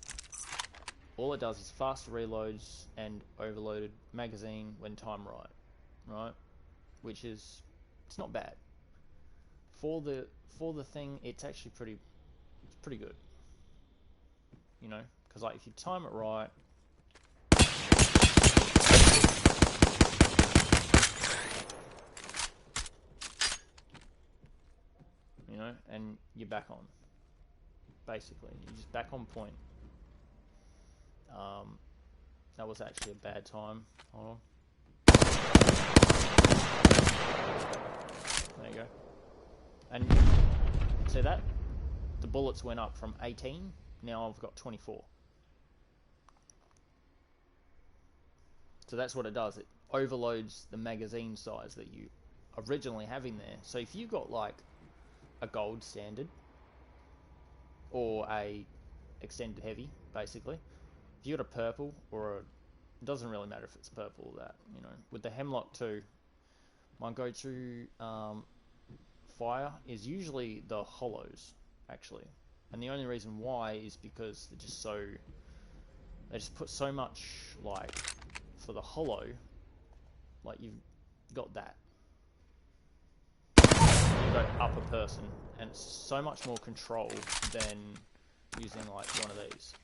All it does is faster reloads and overloaded magazine when timed right? Which is, it's not bad. For the thing, it's actually pretty good. You know, because like if you time it right, then you're back on. Basically, you're just back on point. That was actually a bad time. Hold on. There you go. And see that? The bullets went up from 18, now I've got 24. So that's what it does. It overloads the magazine size that you originally have in there. So if you got like a gold standard or a extended heavy, basically, if you got a purple or it doesn't really matter if it's purple or that, you know. With the Hemlock 2, my go-to fire is usually the hollows, actually. And the only reason why is because they're just so, they just put so much, like, for the hollow, like you've got that. You go up a person, and it's so much more control than using like one of these.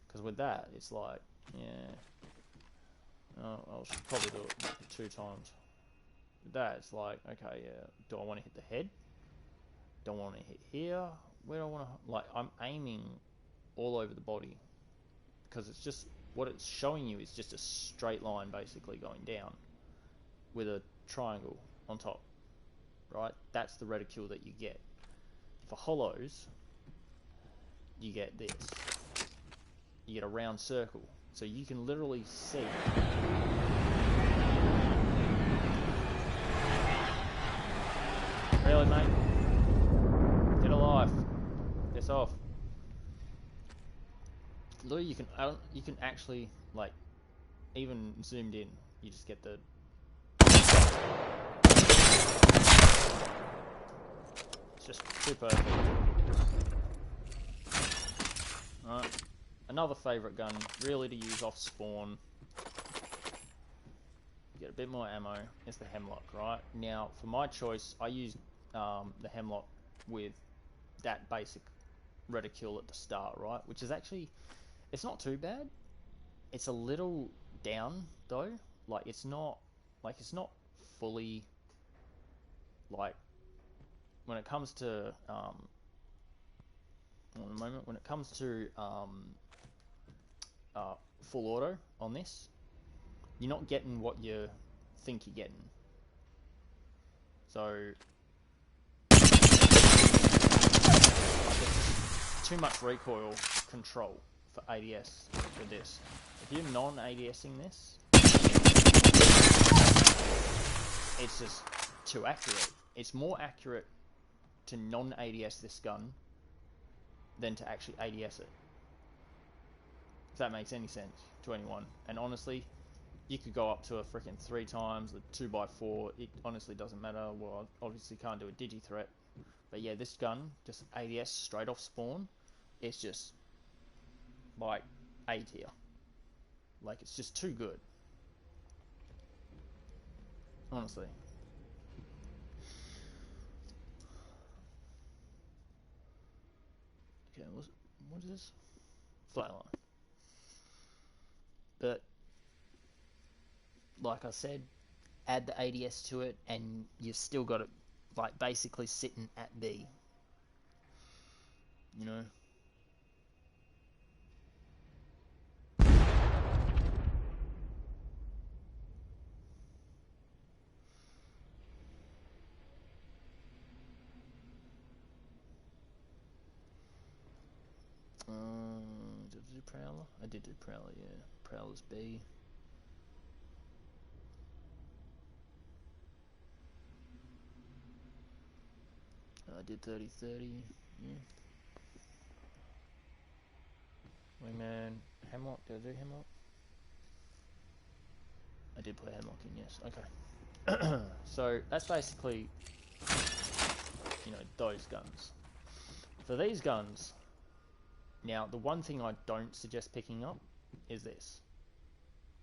Because with that, it's like, yeah, I should probably do it 2 times. With that, it's like, okay, yeah, do I want to hit the head? Do I want to hit here? Where do I want to, like, I'm aiming all over the body. Because it's just, what it's showing you is just a straight line basically going down with a triangle on top, right? That's the reticule that you get. For hollows, you get this. You get a round circle, so you can literally see. Really, mate? Get a life. Piss off. Literally, you can actually, like, even zoomed in, you just get the. It's just too perfect. Alright. Another favourite gun, really to use off spawn, get a bit more ammo, is the Hemlock, right? Now, for my choice, I use the Hemlock with that basic reticule at the start, right? Which is actually, it's not too bad. It's a little down, though. Like, it's not fully, like, when it comes to, one moment, when it comes to, full auto on this, you're not getting what you think you're getting. So it's too much recoil control for ADS with this. If you're non-ADSing this, it's just too accurate. It's more accurate to non-ADS this gun than to actually ADS it. If that makes any sense to anyone. And honestly, you could go up to a freaking 3 times, the 2x4, it honestly doesn't matter. Well, I obviously can't do a digi-threat. But yeah, this gun, just ADS straight off spawn, it's just, like, A tier. Like, it's just too good. Honestly. Okay, what is this? Flatline. But, like I said, add the ADS to it, and you've still got it, like, basically sitting at B. You know? Did I do Prowler? I did do Prowler, yeah. Prowler's B. I did 30-30, yeah. Wingman, Hemlock, did I do Hemlock? I did play Hemlock in, yes, okay. So, that's basically, you know, those guns. For these guns, now, the one thing I don't suggest picking up is this.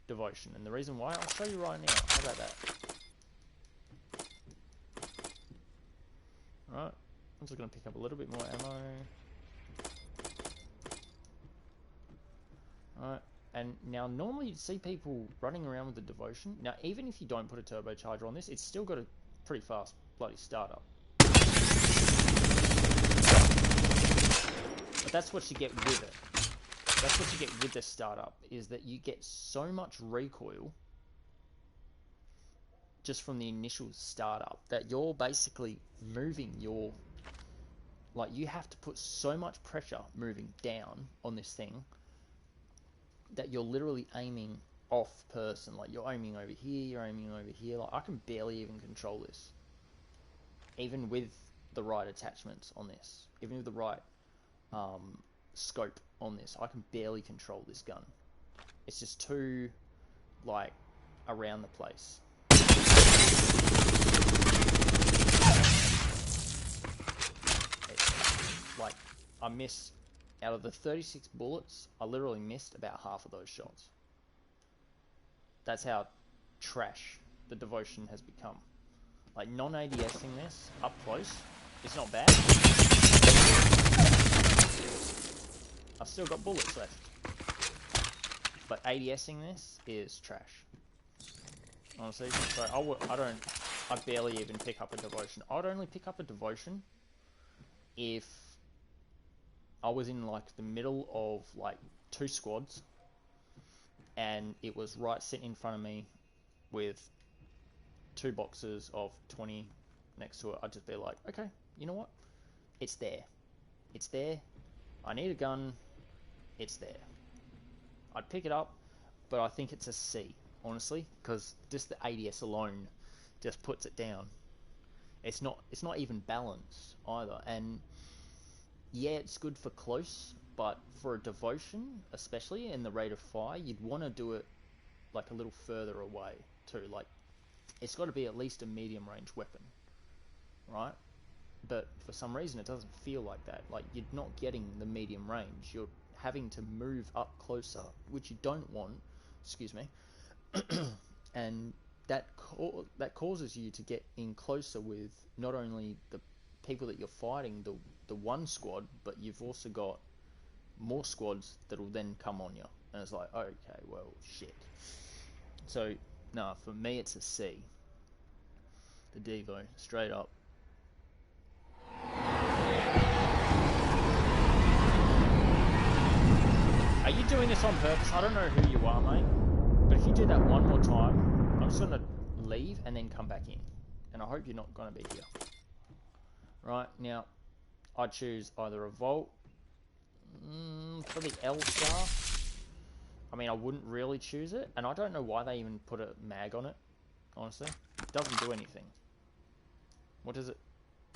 Devotion. And the reason why, I'll show you right now. How about that? Alright. I'm just going to pick up a little bit more ammo. Alright. And now, normally you'd see people running around with the Devotion. Now, even if you don't put a turbocharger on this, it's still got a pretty fast bloody startup. But that's what you get with it. That's what you get with the startup, is that you get so much recoil just from the initial startup that you're basically moving your... Like, you have to put so much pressure moving down on this thing that you're literally aiming off person. Like, you're aiming over here, you're aiming over here. Like, I can barely even control this. Even with the right attachments on this. Even with the right scope on this. I can barely control this gun. It's just too, like, around the place. It's, like, I missed... Out of the 36 bullets, I literally missed about half of those shots. That's how trash the Devotion has become. Like, non-ADSing this up close, it's not bad. I've still got bullets left. But ADSing this is trash. Honestly, so I barely even pick up a Devotion. I'd only pick up a Devotion if I was in like the middle of like 2 squads and it was right sitting in front of me with 2 boxes of 20 next to it. I'd just be like, okay, you know what? It's there. It's there. I need a gun. It's there. I'd pick it up, but I think it's a C, honestly, because just the ADS alone just puts it down. It's not even balanced either, and yeah, it's good for close, but for a Devotion, especially in the rate of fire, you'd want to do it like a little further away too. Like, it's got to be at least a medium range weapon, right? But for some reason, it doesn't feel like that. Like, you're not getting the medium range. You're having to move up closer, which you don't want. Excuse me. And that causes you to get in closer with not only the people that you're fighting, the one squad, but you've also got more squads that will then come on you. And it's like, okay, well, shit. So, no, for me, it's a C. The Devo, straight up. Are you doing this on purpose? I don't know who you are, mate. But if you do that one more time, I'm just going to leave and then come back in. And I hope you're not going to be here. Right, now, I choose either a Volt. For the L-Star, I mean, I wouldn't really choose it. And I don't know why they even put a mag on it, honestly. It doesn't do anything. What is it?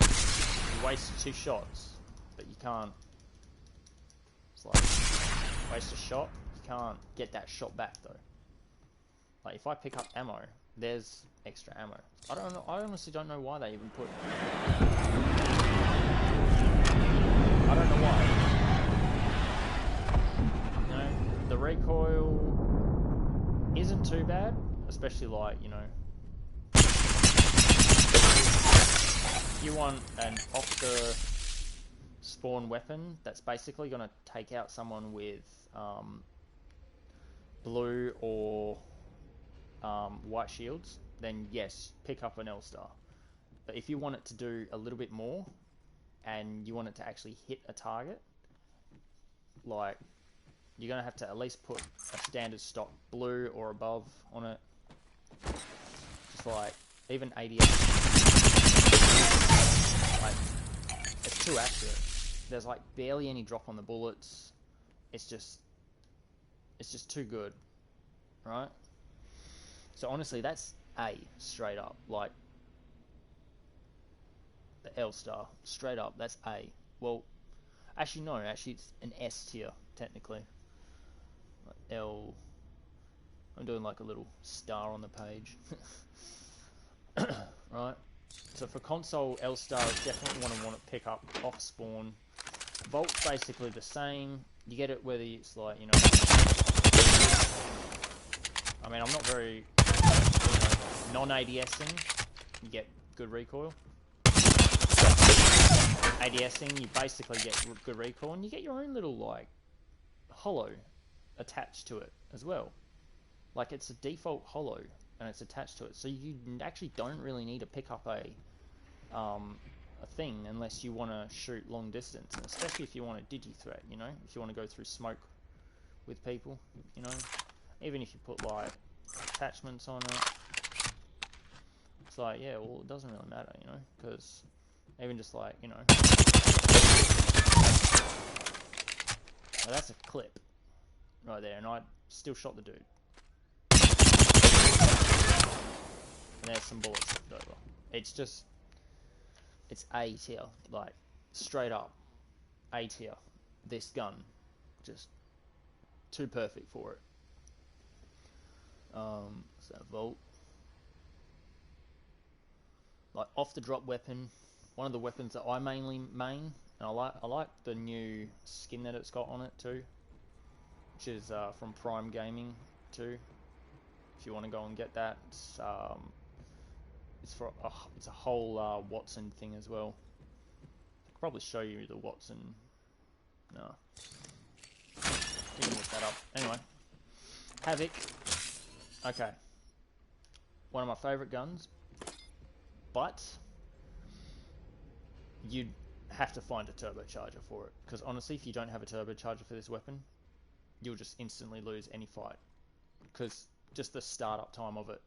You waste 2 shots, but you can't... It's like, waste a shot, you can't get that shot back, though. Like, if I pick up ammo, there's extra ammo. I don't know, I honestly don't know why they even put... I don't know why. You know, the recoil isn't too bad, especially like, you know... If you want an off-the-spawn weapon that's basically going to take out someone with blue or white shields, then yes, pick up an L-Star. But if you want it to do a little bit more, and you want it to actually hit a target, like, you're going to have to at least put a standard stock blue or above on it. Just like, even ADS. Like, it's too accurate. There's like barely any drop on the bullets. It's just too good, right? So honestly, that's A, straight up. Like, the L-Star, straight up, that's A. Well, actually no, actually it's an S tier, technically. L, I'm doing like a little star on the page. Right? So for console, L-Star is definitely one I want to pick up off spawn. Volt's basically the same. You get it whether it's like, you know... I mean, I'm not very... You know, non-ADSing, you get good recoil. ADSing, you basically get good recoil, and you get your own little, like, holo attached to it as well. Like, it's a default holo, and it's attached to it, so you actually don't really need to pick up a a thing unless you want to shoot long distance, and especially if you want a digi-threat, you know, if you want to go through smoke with people, you know, even if you put like attachments on it, it's like, yeah, well, it doesn't really matter, you know, because even just like, you know, now that's a clip right there, and I still shot the dude. And there's some bullets left over. It's just, it's A tier, like straight up A tier. This gun, just too perfect for it. So Volt, like off the drop weapon, one of the weapons that I mainly main, and I like the new skin that it's got on it too, which is from Prime Gaming too. If you want to go and get that, it's a whole Watson thing as well. I could probably show you the Watson. No, didn't look that up. Anyway, Havoc. Okay, one of my favorite guns, but you'd have to find a turbocharger for it, because honestly, if you don't have a turbocharger for this weapon, you'll just instantly lose any fight, because just the startup time of it.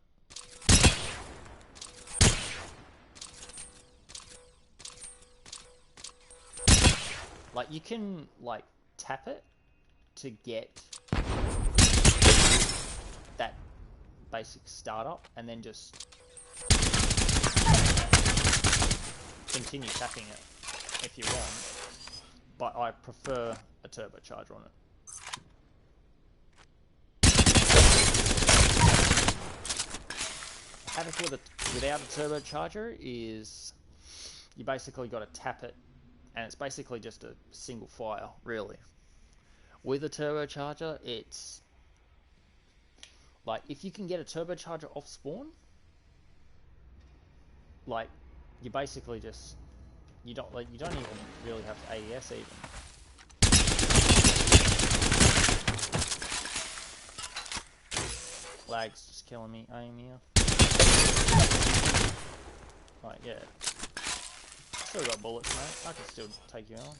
Like, you can like tap it to get that basic startup, and then just continue tapping it if you want, but I prefer a turbocharger on it. Havoc without a turbocharger is, you basically got to tap it, and it's basically just a single fire, really. With a turbocharger, it's like, if you can get a turbocharger off spawn, like, you basically just, you don't even really have to ADS even. Lag's just killing me aim here. Right, yeah. Still got bullets, mate. I can still take you on.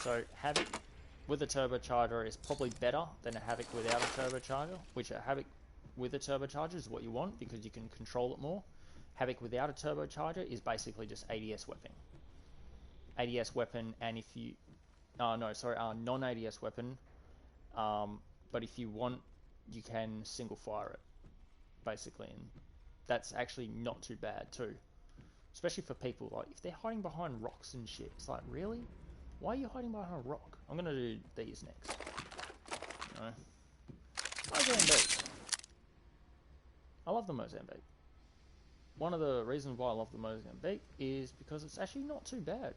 So Havoc with a turbocharger is probably better than a Havoc without a turbocharger, which a Havoc with a turbocharger is what you want because you can control it more. Havoc without a turbocharger is basically just ADS weapon. ADS weapon, and if you... non-ADS weapon. But if you want, you can single fire it, basically. And that's actually not too bad, too. Especially for people, like, if they're hiding behind rocks and shit. It's like, really? Why are you hiding behind a rock? I'm going to do these next. No. Mozambique. I love the Mozambique. One of the reasons why I love the Mozambique is because it's actually not too bad.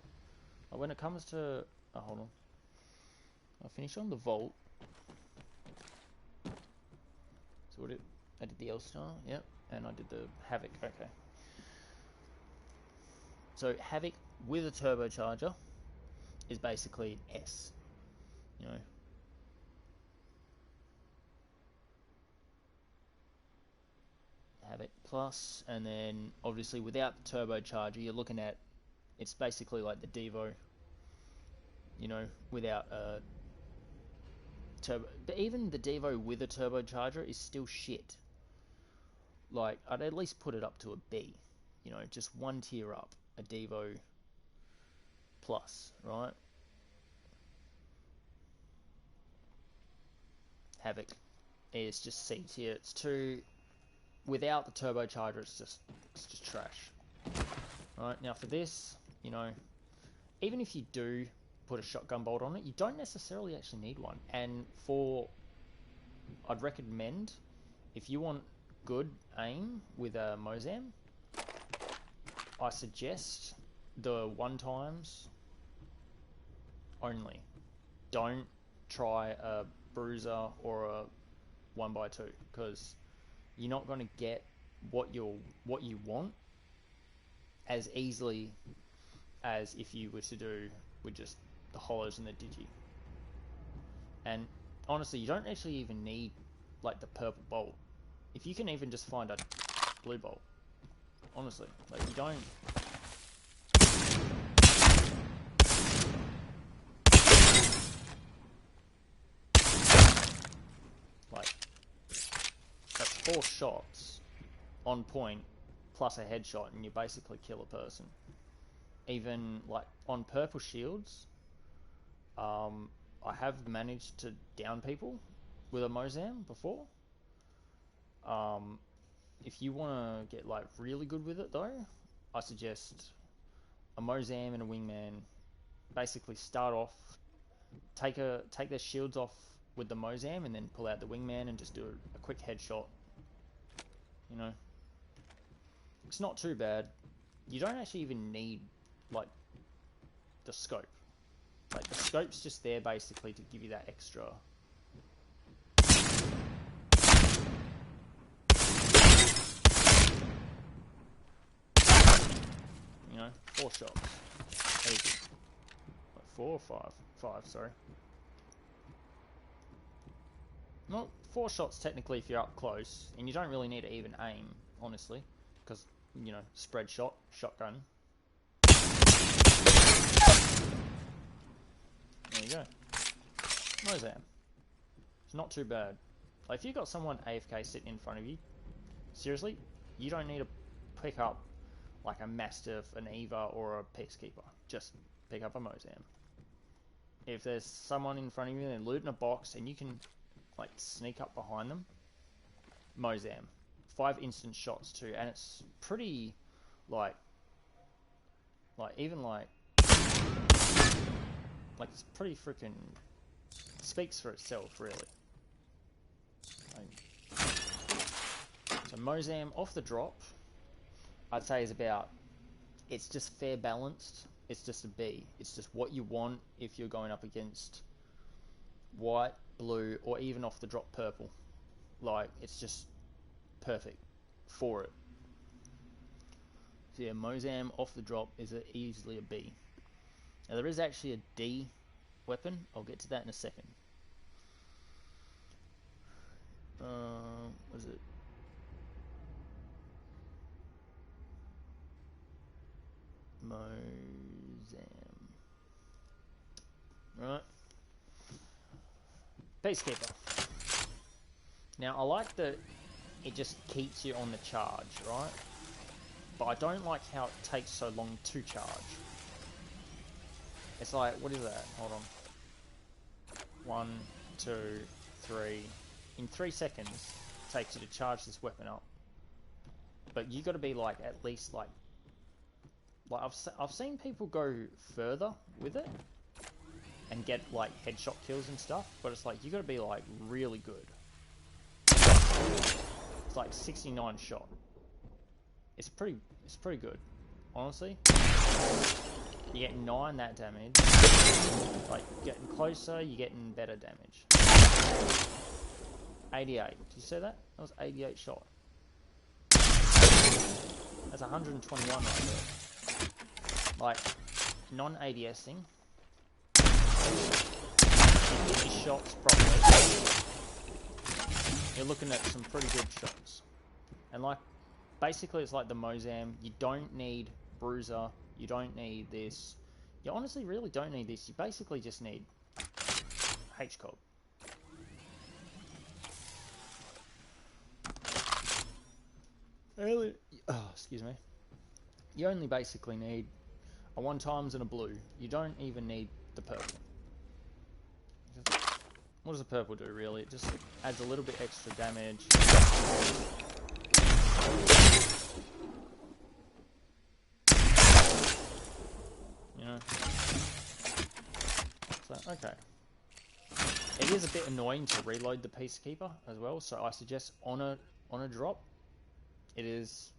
When it comes to... Oh, hold on. I'll finish on the Volt. So I did the L-Star, yep. And I did the Havoc, okay. So Havoc with a turbocharger is basically S, you know. Havoc Plus, and then obviously without the turbocharger, you're looking at, it's basically like the Devo, you know, without a turbo. But even the Devo with a turbocharger is still shit. Like, I'd at least put it up to a B, you know, just one tier up, a Devo Plus, right? Havoc is just C tier. It's too, without the turbocharger, it's just trash. Right, now for this, you know, even if you do put a shotgun bolt on it, you don't necessarily actually need one. And I'd recommend, if you want good aim with a Mozam, I suggest the 1x only. Don't try a Bruiser or a 1x2, because you're not going to get what you want as easily as if you were to do with just the hollows and the digi. And honestly, you don't actually even need like the purple bolt. If you can even just find a blue bolt, honestly, like, you don't 4 shots on point plus a headshot and you basically kill a person. Even like on purple shields, I have managed to down people with a Mozam before. If you want to get like really good with it though, I suggest a Mozam and a wingman. Basically start off, take their shields off with the Mozam and then pull out the wingman and just do a quick headshot. You know, it's not too bad. You don't actually even need like the scope. Like the scope's just there basically to give you that extra. You know, 4 shots. Easy. Like 4 or 5? 5, sorry. Not 4 shots technically if you're up close, and you don't really need to even aim, honestly, because, you know, spread shot, shotgun. There you go. Mozam. It's not too bad. Like, if you got someone AFK sitting in front of you, seriously, you don't need to pick up like a Mastiff, an Eva, or a Peacekeeper. Just pick up a Mozam. If there's someone in front of you and they're looting a box and you can like sneak up behind them, Mozam. 5 instant shots too, and it's pretty like even like it's pretty freaking speaks for itself really. So Mozam off the drop, I'd say is about, it's just fair balanced. It's just a B. It's just what you want if you're going up against white, blue, or even off the drop purple. Like, it's just perfect for it. So yeah, Mozam off the drop is easily a B. Now there is actually a D weapon. I'll get to that in a second. What is it? Mozam. Right. Peacekeeper. Now I like that it just keeps you on the charge, right? But I don't like how it takes so long to charge. It's like, what is that? Hold on. 1, 2, 3. In 3 seconds, it takes you to charge this weapon up. But you got to be like at least like I've seen people go further with it and get like headshot kills and stuff, but it's like you got to be like really good. It's like 69 shot. It's pretty good, honestly. You get 9 that damage. Like getting closer, you're getting better damage. 88. Did you see that? That was 88 shot. That's 121 right there. Like, non-ADSing. These shots properly. You're looking at some pretty good shots. And like, basically it's like the Mozam. You don't need Bruiser. You don't need this. You honestly really don't need this. You basically just need HCOG. Excuse me. You only basically need a 1x and a blue. You don't even need the purple. What does the purple do really? It just adds a little bit extra damage. You know? So, okay. It is a bit annoying to reload the Peacekeeper as well, so I suggest on a drop, it is,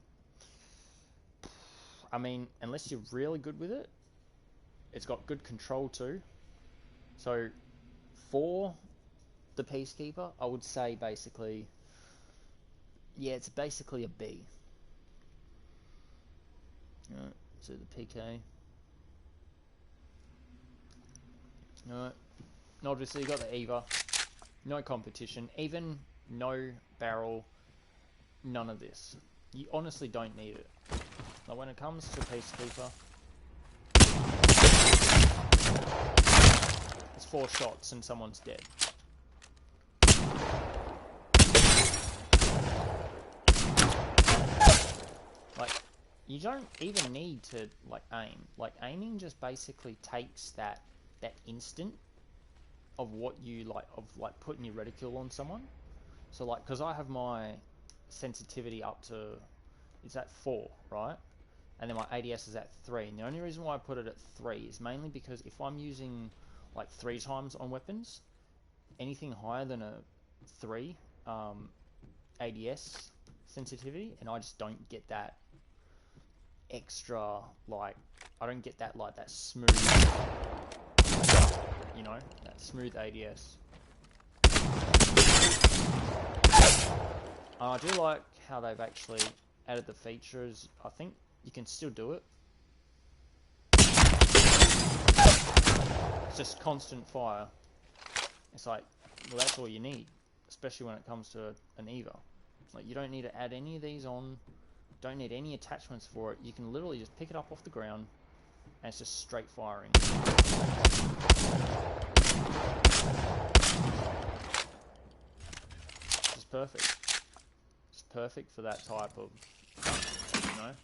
I mean, unless you're really good with it, it's got good control too. So for the Peacekeeper, I would say basically, yeah, it's basically a B. Alright, so the PK. Alright, and obviously you got the Eva, no competition, even no barrel, none of this. You honestly don't need it. Like when it comes to Peacekeeper, it's 4 shots and someone's dead. you don't even need to like aim. Like aiming just basically takes that instant of what you like putting your reticule on someone. So like, because I have my sensitivity up to, it's at 4, right? And then my ADS is at 3. And the only reason why I put it at 3 is mainly because if I'm using like 3 times on weapons, anything higher than a 3 ADS sensitivity, and I just don't get that extra, like, I don't get that, like, that smooth, you know, that smooth ADS. I do like how they've actually added the features. I think you can still do it. It's just constant fire. It's like, well, that's all you need, especially when it comes to an EVA. Like, you don't need to add any of these on, don't need any attachments for it. You can literally just pick it up off the ground, and it's just straight firing. It's perfect. It's perfect for that type of, you know.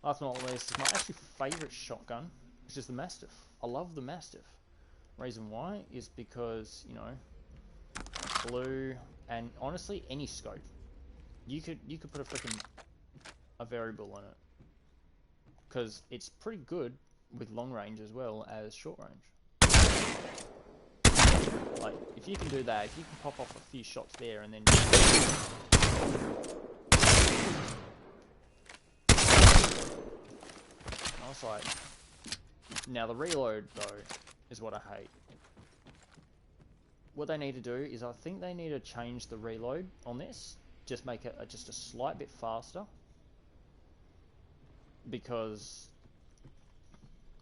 Last but not least, is my actually favourite shotgun, which is the Mastiff. I love the Mastiff. Reason why is because, you know, blue, and honestly, any scope. You could put a variable in it, because it's pretty good with long range as well as short range. Like, if you can do that, if you can pop off a few shots there and then I was like, now the reload though is what I hate. What they need to do is, I think they need to change the reload on this, just make it just a slight bit faster, because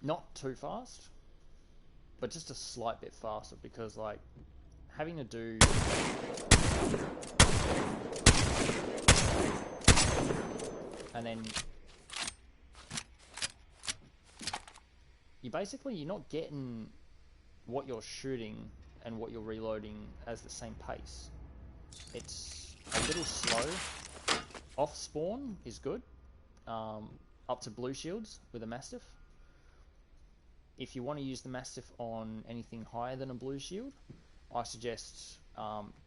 not too fast, but just a slight bit faster, because like having to do and then you're not getting what you're shooting and what you're reloading as the same pace. It's a little slow. Off spawn is good, up to blue shields with a Mastiff. If you want to use the Mastiff on anything higher than a blue shield, I suggest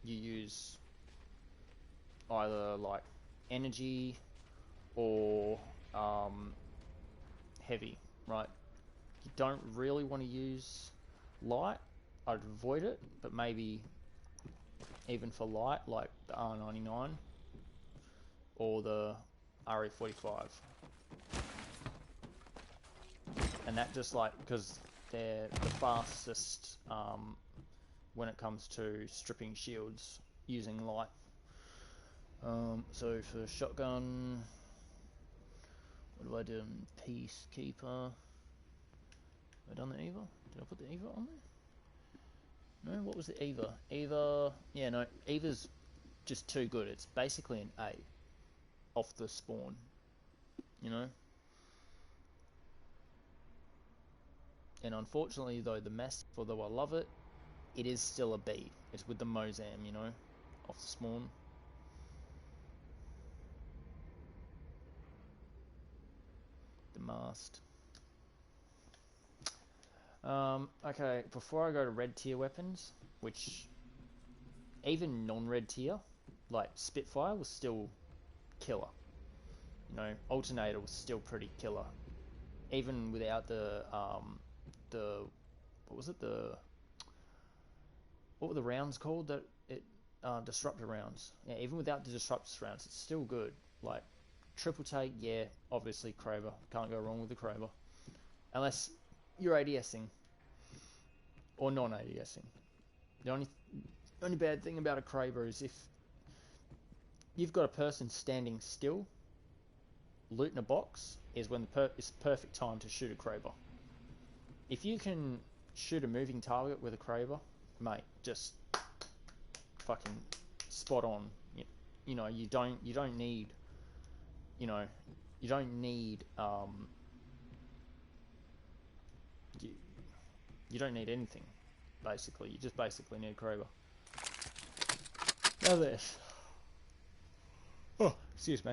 you use either like energy or heavy, right? You don't really want to use light. I'd avoid it, but maybe even for light, like the R99 or the RE45. And that just like, because they're the fastest when it comes to stripping shields using light. So for shotgun, what do I do in Peacekeeper? Have I done the EVA? Did I put the EVA on there? No, what was the EVA? EVA, yeah, no, EVA's just too good. It's basically an A off the spawn, you know? And unfortunately, though, the Mastiff, although I love it, it is still a B. It's with the Mozam, you know, off the spawn. The mast. Okay, before I go to red tier weapons, which even non-red tier, like Spitfire was still killer. You know, Alternator was still pretty killer. Even without the what was it, what were the rounds called that it disruptor rounds? Yeah, even without the disruptor rounds, it's still good. Like triple take, yeah, obviously Kraber, can't go wrong with the Kraber, unless you're ADSing or non-ADSing. The only bad thing about a Kraber is if you've got a person standing still, loot in a box is when it's the perfect time to shoot a Kraber. If you can shoot a moving target with a Kraber, mate, just fucking spot on. You know, you don't need, you know, you don't need you don't need anything, basically. You just basically need a Kraber. Now this. Oh, excuse me.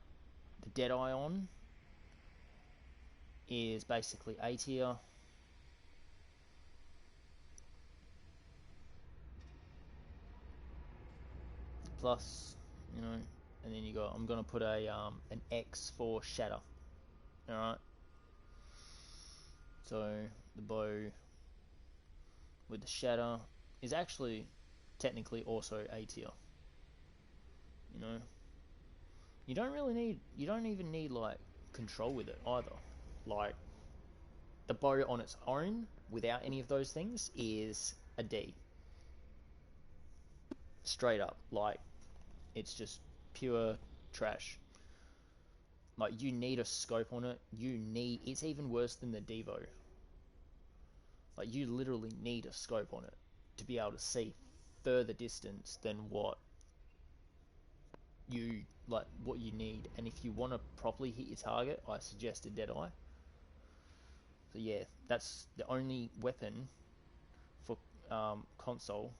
Deadeye on is basically A tier. Plus, you know, and then you got, I'm gonna put a an X for Shatter. Alright. So the bow with the Shatter is actually technically also A tier. You know, you don't even need like control with it either. Like the bow on its own without any of those things is a D. Straight up, like it's just pure trash. Like you need a scope on it. It's even worse than the Devo. Like you literally need a scope on it to be able to see further distance than what you need. And if you want to properly hit your target, I suggest a Deadeye. So yeah, that's the only weapon for console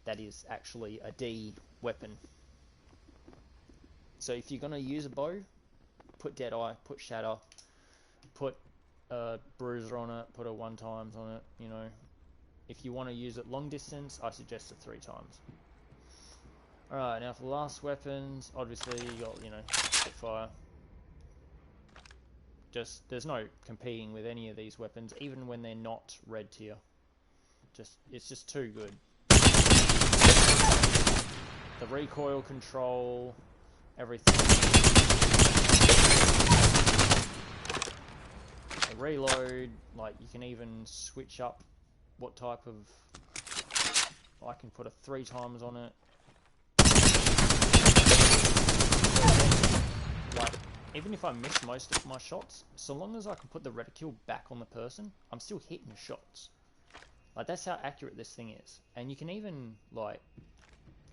that is actually a D weapon. So if you're gonna use a bow, put Deadeye, put Shatter, put a Bruiser on it, put a 1x on it, you know. If you want to use it long distance, I suggest a 3x. Alright, now for the last weapons, obviously you got, you know, Spitfire. Just, there's no competing with any of these weapons, even when they're not red tier. It's just too good. The recoil control, everything. The reload, like you can even switch up what type of, I can put a 3x on it. Like, even if I miss most of my shots, so long as I can put the reticule back on the person, I'm still hitting shots. Like, that's how accurate this thing is. And you can even, like,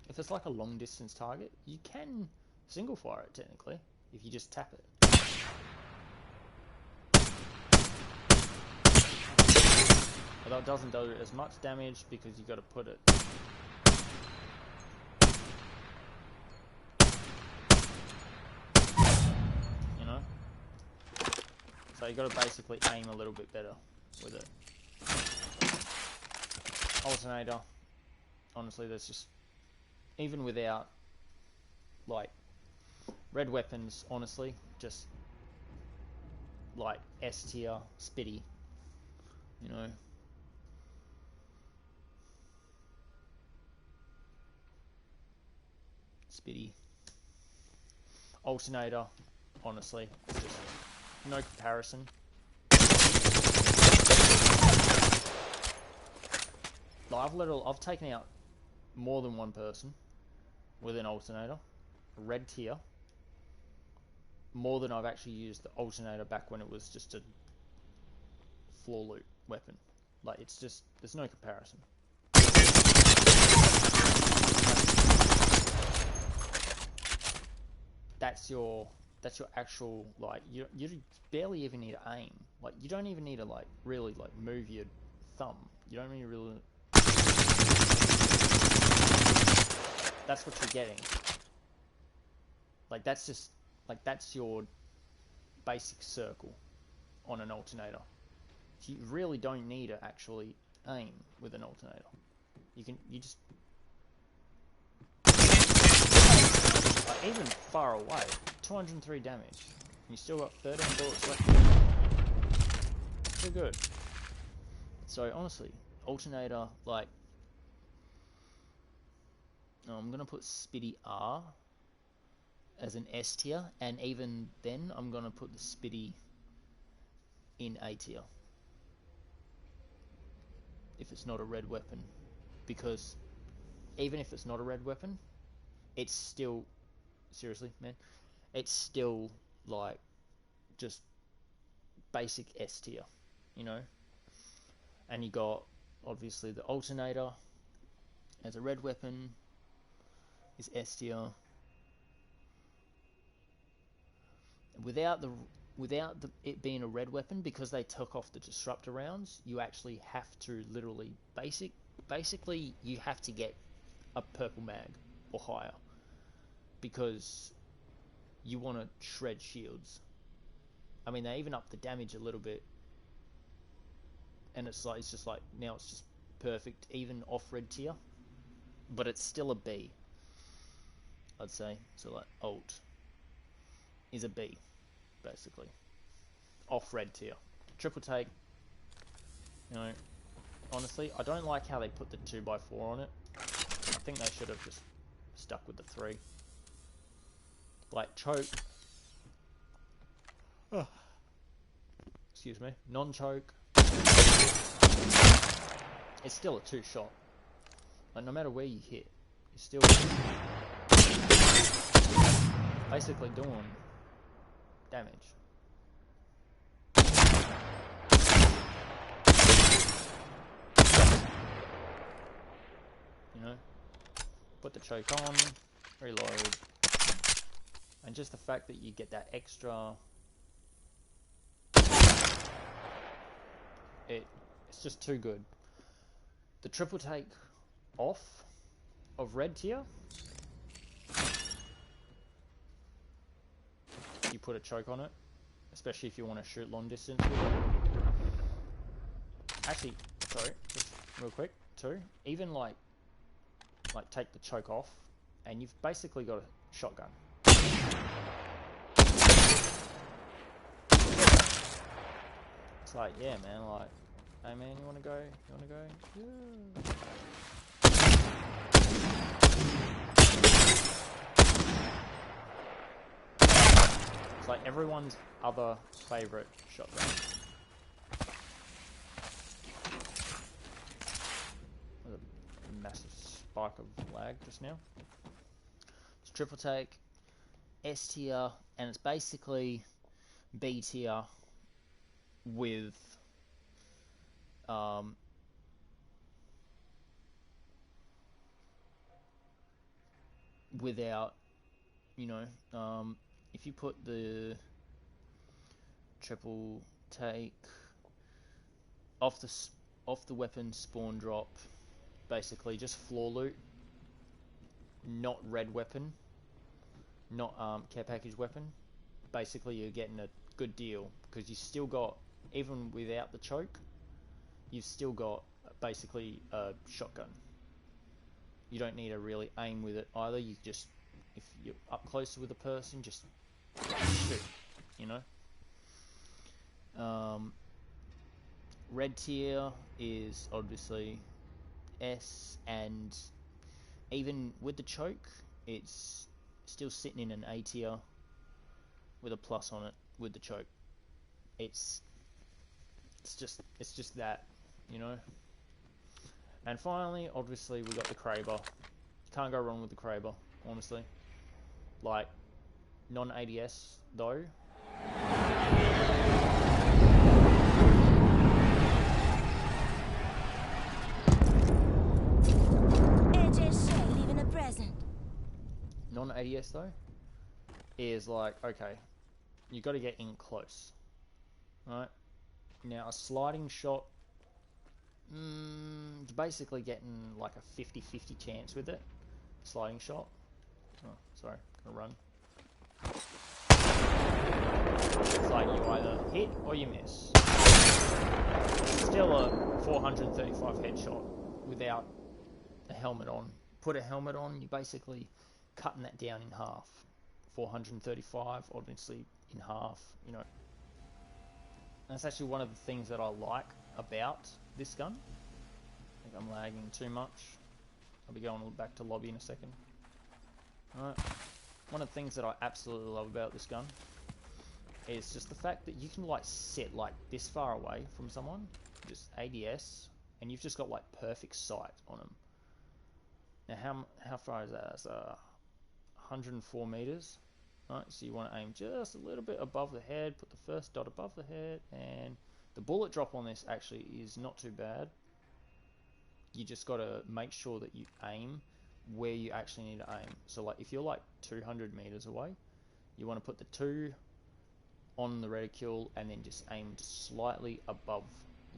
if it's like a long distance target, you can single fire it technically, if you just tap it. Although it doesn't do as much damage because you got to put it. You know? So you got to basically aim a little bit better with it. Alternator. Honestly, there's just, even without like red weapons, honestly, just like S tier, Spitty, you know. Spitty. Alternator, honestly, it's just no comparison. Like I've taken out more than one person with an alternator, red tier, more than I've actually used the alternator back when it was just a floor loot weapon. Like it's just, there's no comparison. That's your actual, like, you barely even need to aim. Like you don't even need to like really like move your thumb. You don't need to really. That's what you're getting. Like that's just, like that's your basic circle on an alternator. You really don't need to actually aim with an alternator. You just, like, even far away, 203 damage. You still got 13 bullets left. Too good. So honestly, alternator, like, I'm gonna put Spitty R as an S tier, and even then I'm gonna put the Spitty in A tier if it's not a red weapon, because even if it's not a red weapon, it's still, seriously man, it's still like just basic S tier, you know. And you got obviously the alternator as a red weapon is S tier. Without it being a red weapon, because they took off the disruptor rounds, you actually have to literally basically you have to get a purple mag or higher, because you want to shred shields. I mean, they even up the damage a little bit, and it's just like now it's just perfect, even off red tier, but it's still a B, I'd say. So like alt is a B, basically, off red tier. Triple take, you know, honestly, I don't like how they put the 2x4 on it. I think they should have just stuck with the 3. Like choke, excuse me, non-choke, it's still a 2-shot. Like no matter where you hit, you're still basically doing damage. You know, put the choke on, reload, and just the fact that you get that extra, it's just too good. The triple take off of red tier, you put a choke on it, especially if you want to shoot long distance with it. Actually, sorry, just real quick too, even like take the choke off and you've basically got a shotgun. It's like, yeah man, like, hey man, you wanna go? Yeah. It's like everyone's other favourite shotgun. There's a massive spike of lag just now. It's triple take, S tier, and it's basically B tier with without, you know, if you put the triple take off the weapon spawn drop, basically just floor loot, not red weapon, not care package weapon, basically you're getting a good deal, because you still got, even without the choke, you've still got basically a shotgun. You don't need to really aim with it either. You just, if you're up close with a person, just shoot, you know. Red tier is obviously S, and even with the choke, it's still sitting in an A tier with a plus on it with the choke. It's just that, you know. And finally, obviously, we got the Kraber. Can't go wrong with the Kraber, honestly. Like, non-ADS, though. AJ Shea leaving a present. Non-ADS, though, is like, okay, you got to get in close. Right? Now, a sliding shot, it's basically getting like a 50-50 chance with it. Sliding shot. Oh, sorry, gonna run. It's like you either hit or you miss. Still a 435 headshot without a helmet on. Put a helmet on, you're basically cutting that down in half. 435, obviously in half, you know. That's actually one of the things that I like about this gun. I think I'm lagging too much. I'll be going back to lobby in a second. Alright. One of the things that I absolutely love about this gun is just the fact that you can like sit like this far away from someone, just ADS, and you've just got like perfect sight on them. Now how far is that? That's 104 meters. Right, so you want to aim just a little bit above the head, put the first dot above the head, and the bullet drop on this actually is not too bad. You just got to make sure that you aim where you actually need to aim. So like if you're like 200 meters away, you want to put the 2 on the reticule and then just aim slightly above.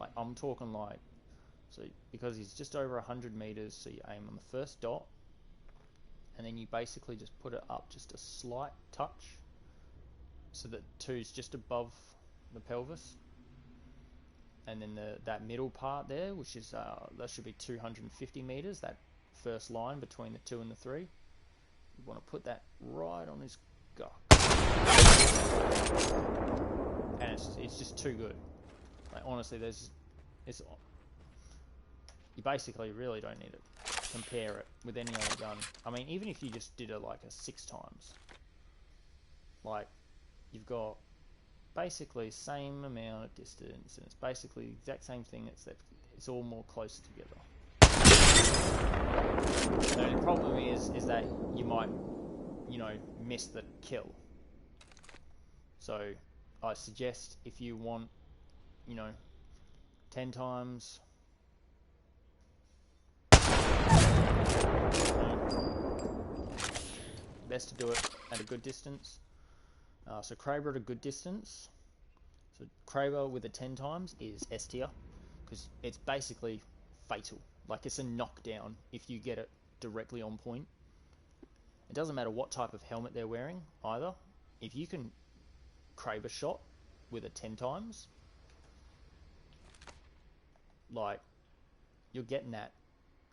Like I'm talking like, so because he's just over 100 meters, so you aim on the first dot, and then you basically just put it up just a slight touch so that 2's just above the pelvis, and then that middle part there, which is that should be 250 meters. That first line between the 2 and the 3. You want to put that right on his gock, and it's just too good. Like honestly, you basically really don't need to compare it with any other gun. I mean, even if you just did it like a 6 times, like you've got basically same amount of distance, and it's basically the exact same thing, except it's all more close together. The only problem is that you might, miss the kill. So I suggest if you want, 10 times, best to do it at a good distance. So Kraber at a good distance. So Kraber with a 10 times is S tier, because it's basically fatal. Like it's a knockdown if you get it directly on point. It doesn't matter what type of helmet they're wearing either. If you can Kraber shot with a 10 times, like you're getting that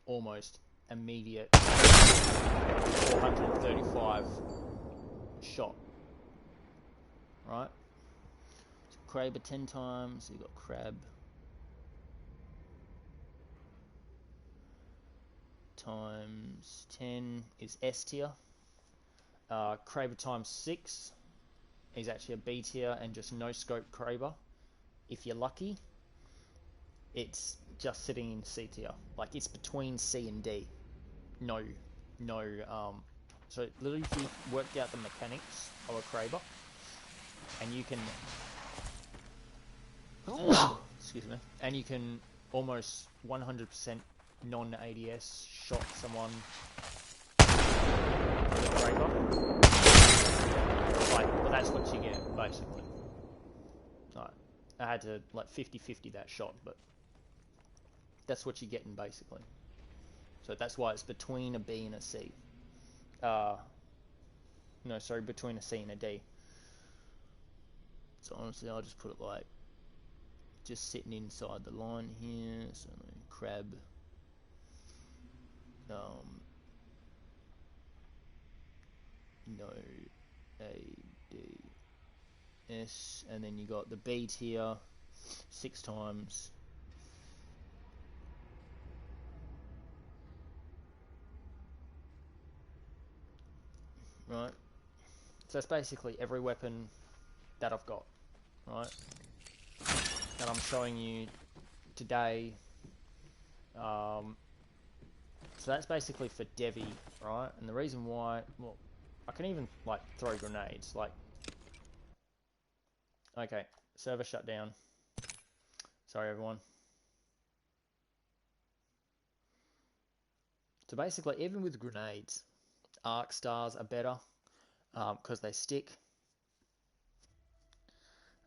almost immediate 435 shot, right? So Kraber 10 times, so you got Crab times 10 is S tier. Kraber times 6 is actually a B tier and just no scope Kraber. If you're lucky, it's just sitting in C tier. Like it's between C and D. So literally if you worked out the mechanics of a Kraber, and you can excuse me, and you can almost 100% non-ADS shot someone with a Kraber. Well, that's what you get basically. Right. I had to like 50-50 that shot, but that's what you're getting basically. So that's why it's between a B and a C. Between a C and a D. So honestly, I'll just put it like just sitting inside the line here. So Crab, no ADS, and then you got the B tier 6 times. Right, so that's basically every weapon that I've got, right, that I'm showing you today. So that's basically for Devi, right? And the reason why, well, I can even like throw grenades, like, okay, server shut down. Sorry everyone. So basically, even with grenades, arc stars are better because they stick.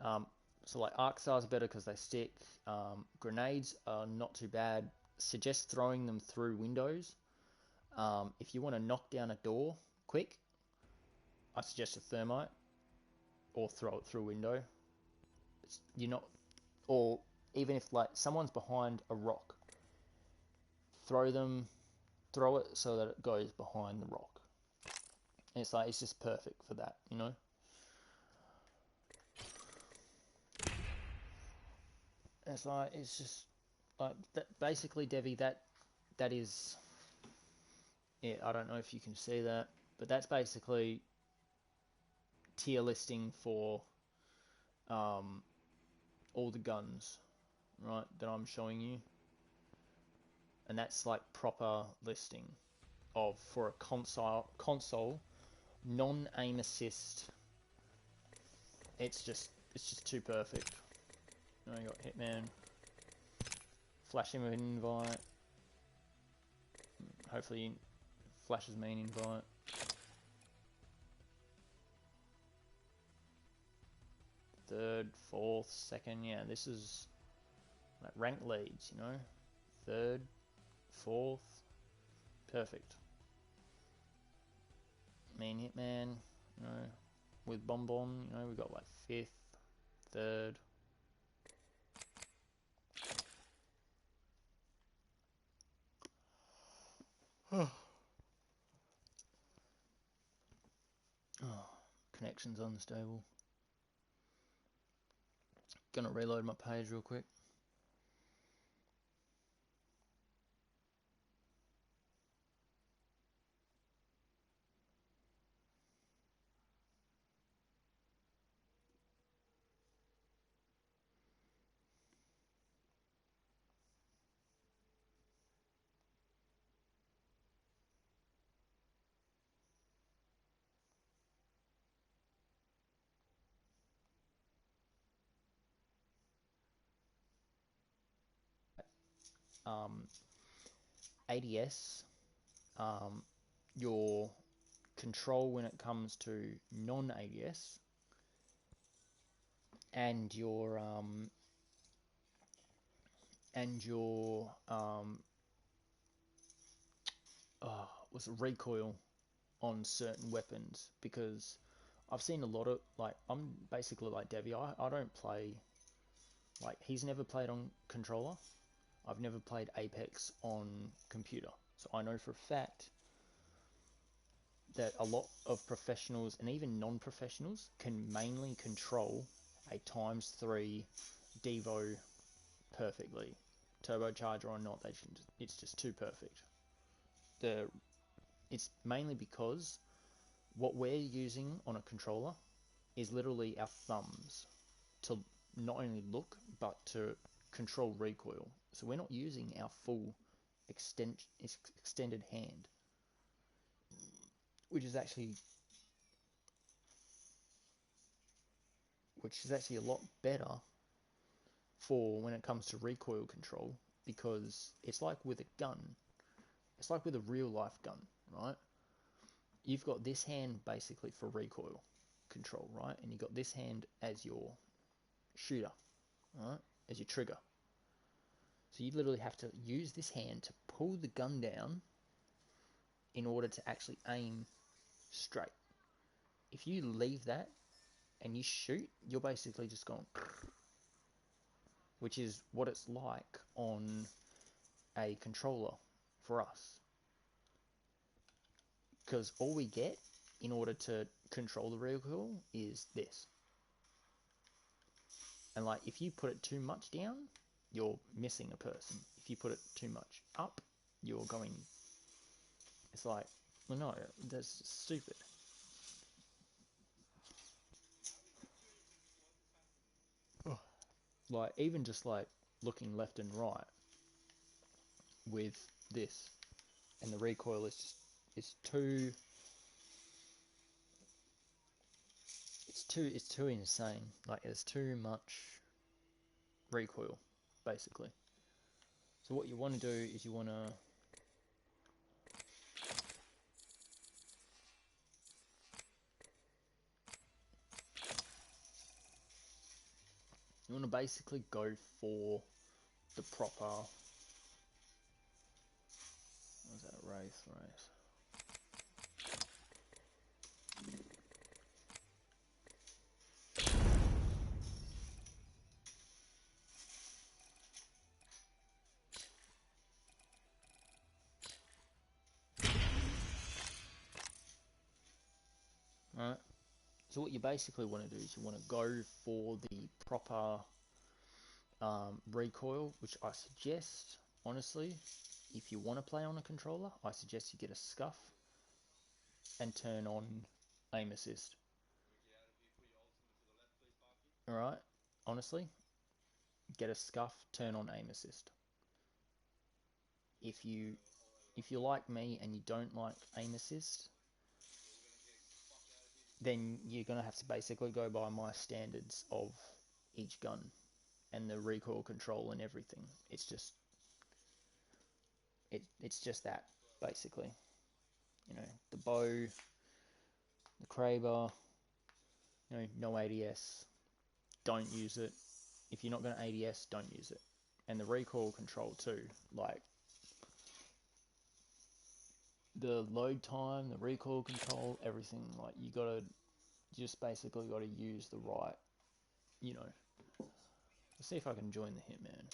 So like arc stars are better because they stick. Grenades are not too bad. Suggest throwing them through windows. If you want to knock down a door quick, I suggest a thermite or throw it through a window. Or even if like someone's behind a rock, throw it so that it goes behind the rock. And it's just perfect for that, It's just like that. Basically, Devi, that is, yeah. I don't know if you can see that, but that's basically tier listing for all the guns, right, that I'm showing you, and that's like proper listing for a console non-aim assist. It's just too perfect. Now you got Hitman. Flash him with an invite. Hopefully he flashes me an invite. Third, fourth, second, yeah, this is like ranked leads, Third, fourth, perfect. Mean Hitman, with Bonbon. You know, we got like 5th, 3rd. Oh, connection's unstable. Gonna reload my page real quick. ADS, your control when it comes to non-ADS, and your was recoil on certain weapons, because I've seen a lot of, like, I'm basically like Devi. I don't play, like, he's never played on controller. I've never played Apex on computer. So I know for a fact that a lot of professionals and even non-professionals can mainly control a ×3 Devo perfectly. Turbocharger or not, it's just too perfect. It's mainly because what we're using on a controller is literally our thumbs to not only look, but to control recoil. So we're not using our full extended hand, which is actually a lot better for when it comes to recoil control, because it's like with a gun. It's like with a real life gun, right? You've got this hand basically for recoil control, right? And you've got this hand as your shooter, right? As your trigger. So you literally have to use this hand to pull the gun down in order to actually aim straight. If you leave that and you shoot, you're basically just going, which is what it's like on a controller for us. Because all we get in order to control the recoil is this. And like, if you put it too much down, you're missing a person. If you put it too much up, you're going... It's like, well, no, that's stupid. Like, even just like looking left and right with this, and the recoil is just, it's too insane. Like, there's too much recoil, basically. So what you want to do is you want to basically go for the proper... Was that a Wraith? Alright. So what you basically want to do is you want to go for the proper recoil, which I suggest, honestly, if you want to play on a controller, I suggest you get a scuff and turn on aim assist. Alright, honestly, get a scuff, turn on aim assist. If you're like me and you don't like aim assist, then you're going to have to basically go by my standards of each gun and the recoil control and everything. It's just that, basically. You know, the bow, the Kraber, you know, no ADS, don't use it. If you're not going to ADS, don't use it. And the recoil control too, like the load time, the recoil control, everything, like you gotta You just basically got to use the right, you know. Let's see if I can join the Hitman.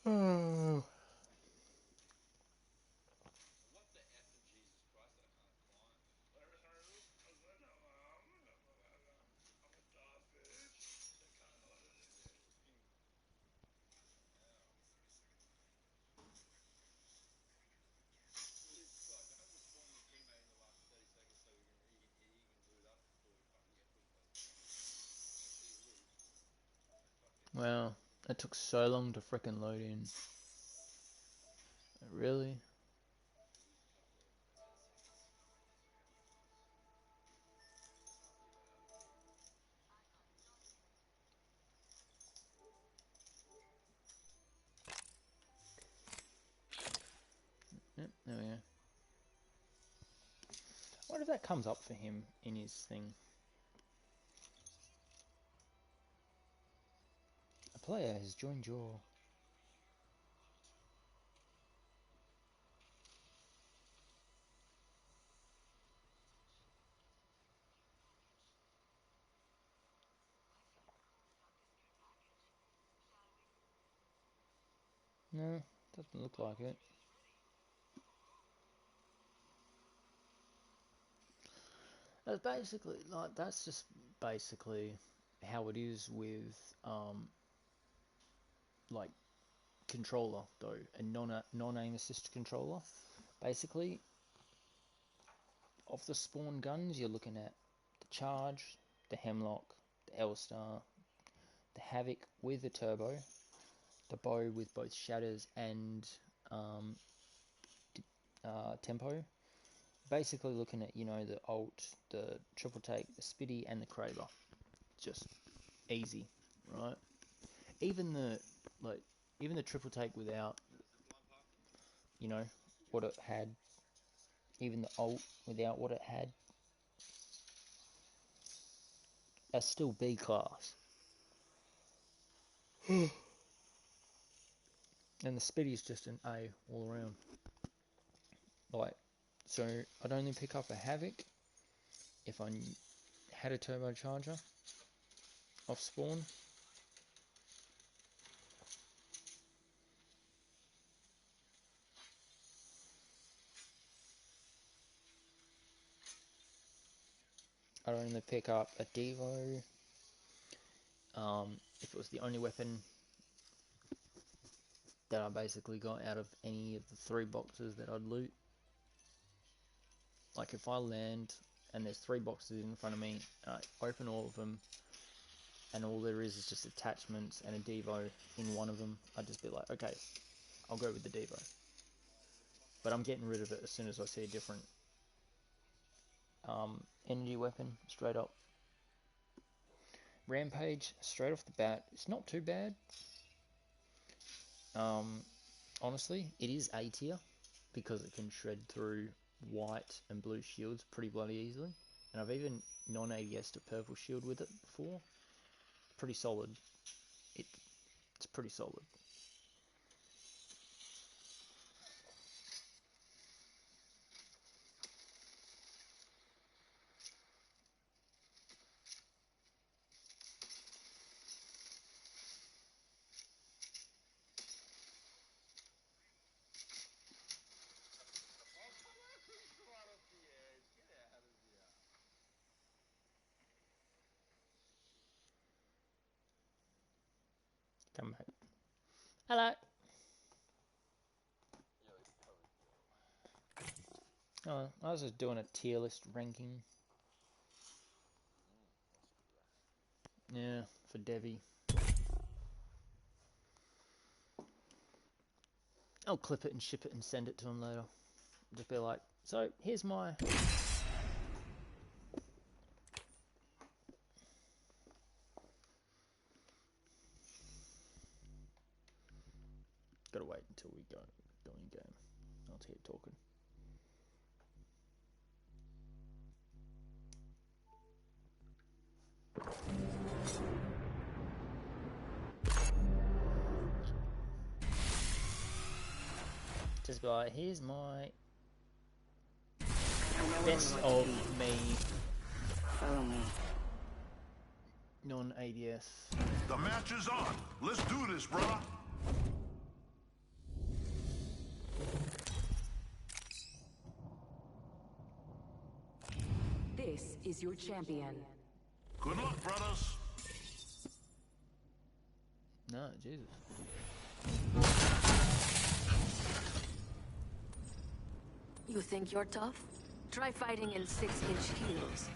Oh. Wow, it took so long to frickin' load in. Really? Yep, there we go. What if that comes up for him in his thing? A player has joined your... No, doesn't look like it. That's basically, like, that's just basically how it is with, like, controller, though. A non-aim assist controller. Basically, of the spawn guns, you're looking at the Charge, the Hemlock, the L-Star, the Havoc with the Turbo, the Bow with both Shatters and Tempo. Basically looking at, you know, the Alt, the Triple Take, the Spitty, and the Kraber. Just easy, right? Even the, like, even the Triple Take without, you know, what it had, even the Alt without what it had, are still B class. And the Spitty is just an A all around. Like, so I'd only pick up a Havoc if I had a turbocharger off spawn. I'd only pick up a Devo if it was the only weapon that I basically got out of any of the 3 boxes that I'd loot. Like, if I land and there's 3 boxes in front of me, and I open all of them, and all there is just attachments and a Devo in one of them, I'd just be like, okay, I'll go with the Devo. But I'm getting rid of it as soon as I see a different energy weapon, straight up. Rampage, straight off the bat, it's not too bad. Honestly, it is A tier, because it can shred through white and blue shields pretty bloody easily. And I've even non-ADS to purple shield with it before. Pretty solid. It's pretty solid. Come back. Hello. Oh, I was just doing a tier list ranking. Yeah, for Devi. I'll clip it and ship it and send it to him later. Just be like, so here's my... Gotta wait until we go in game. I'll keep talking. Just be like, here's my best of me Follow me. non-ADS. The match is on. Let's do this, brother. This is your champion. Good luck, brothers. No, Jesus. You think you're tough? Try fighting in 6-inch heels.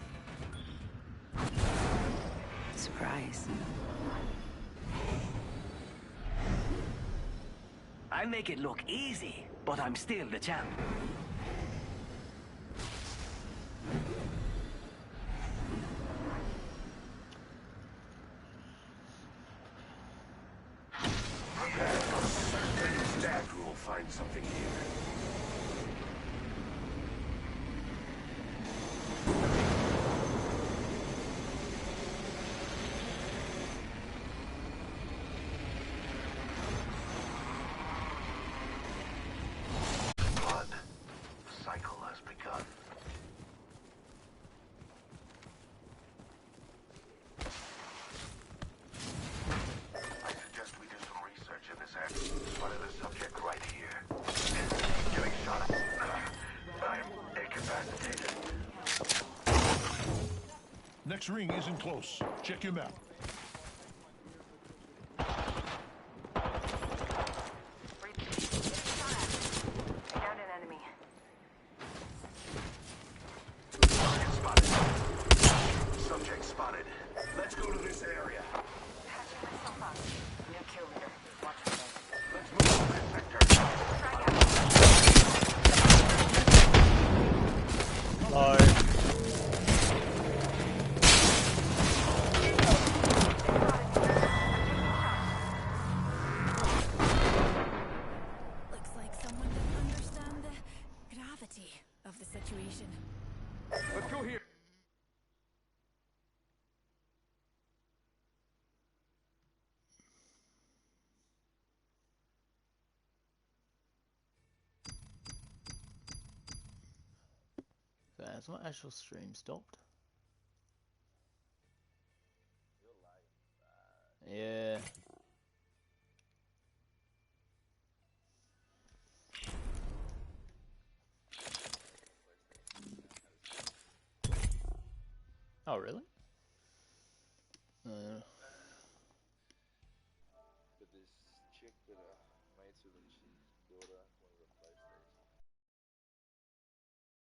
Surprise. I make it look easy, but I'm still the champ. Dad will find something here. Blood. The cycle has begun. I suggest we do some research in this area. Spotted a subject right here. Getting shot at. I am incapacitated. Next ring isn't close. Check your map. Found an enemy. Target spotted. Subject spotted. Let's go to this area. New kill leader. Watch your back. Let's move to that sector. Low. Looks like someone didn't understand the gravity of the situation. Let's go here. Okay, has my actual stream stopped? Yeah. Oh, really?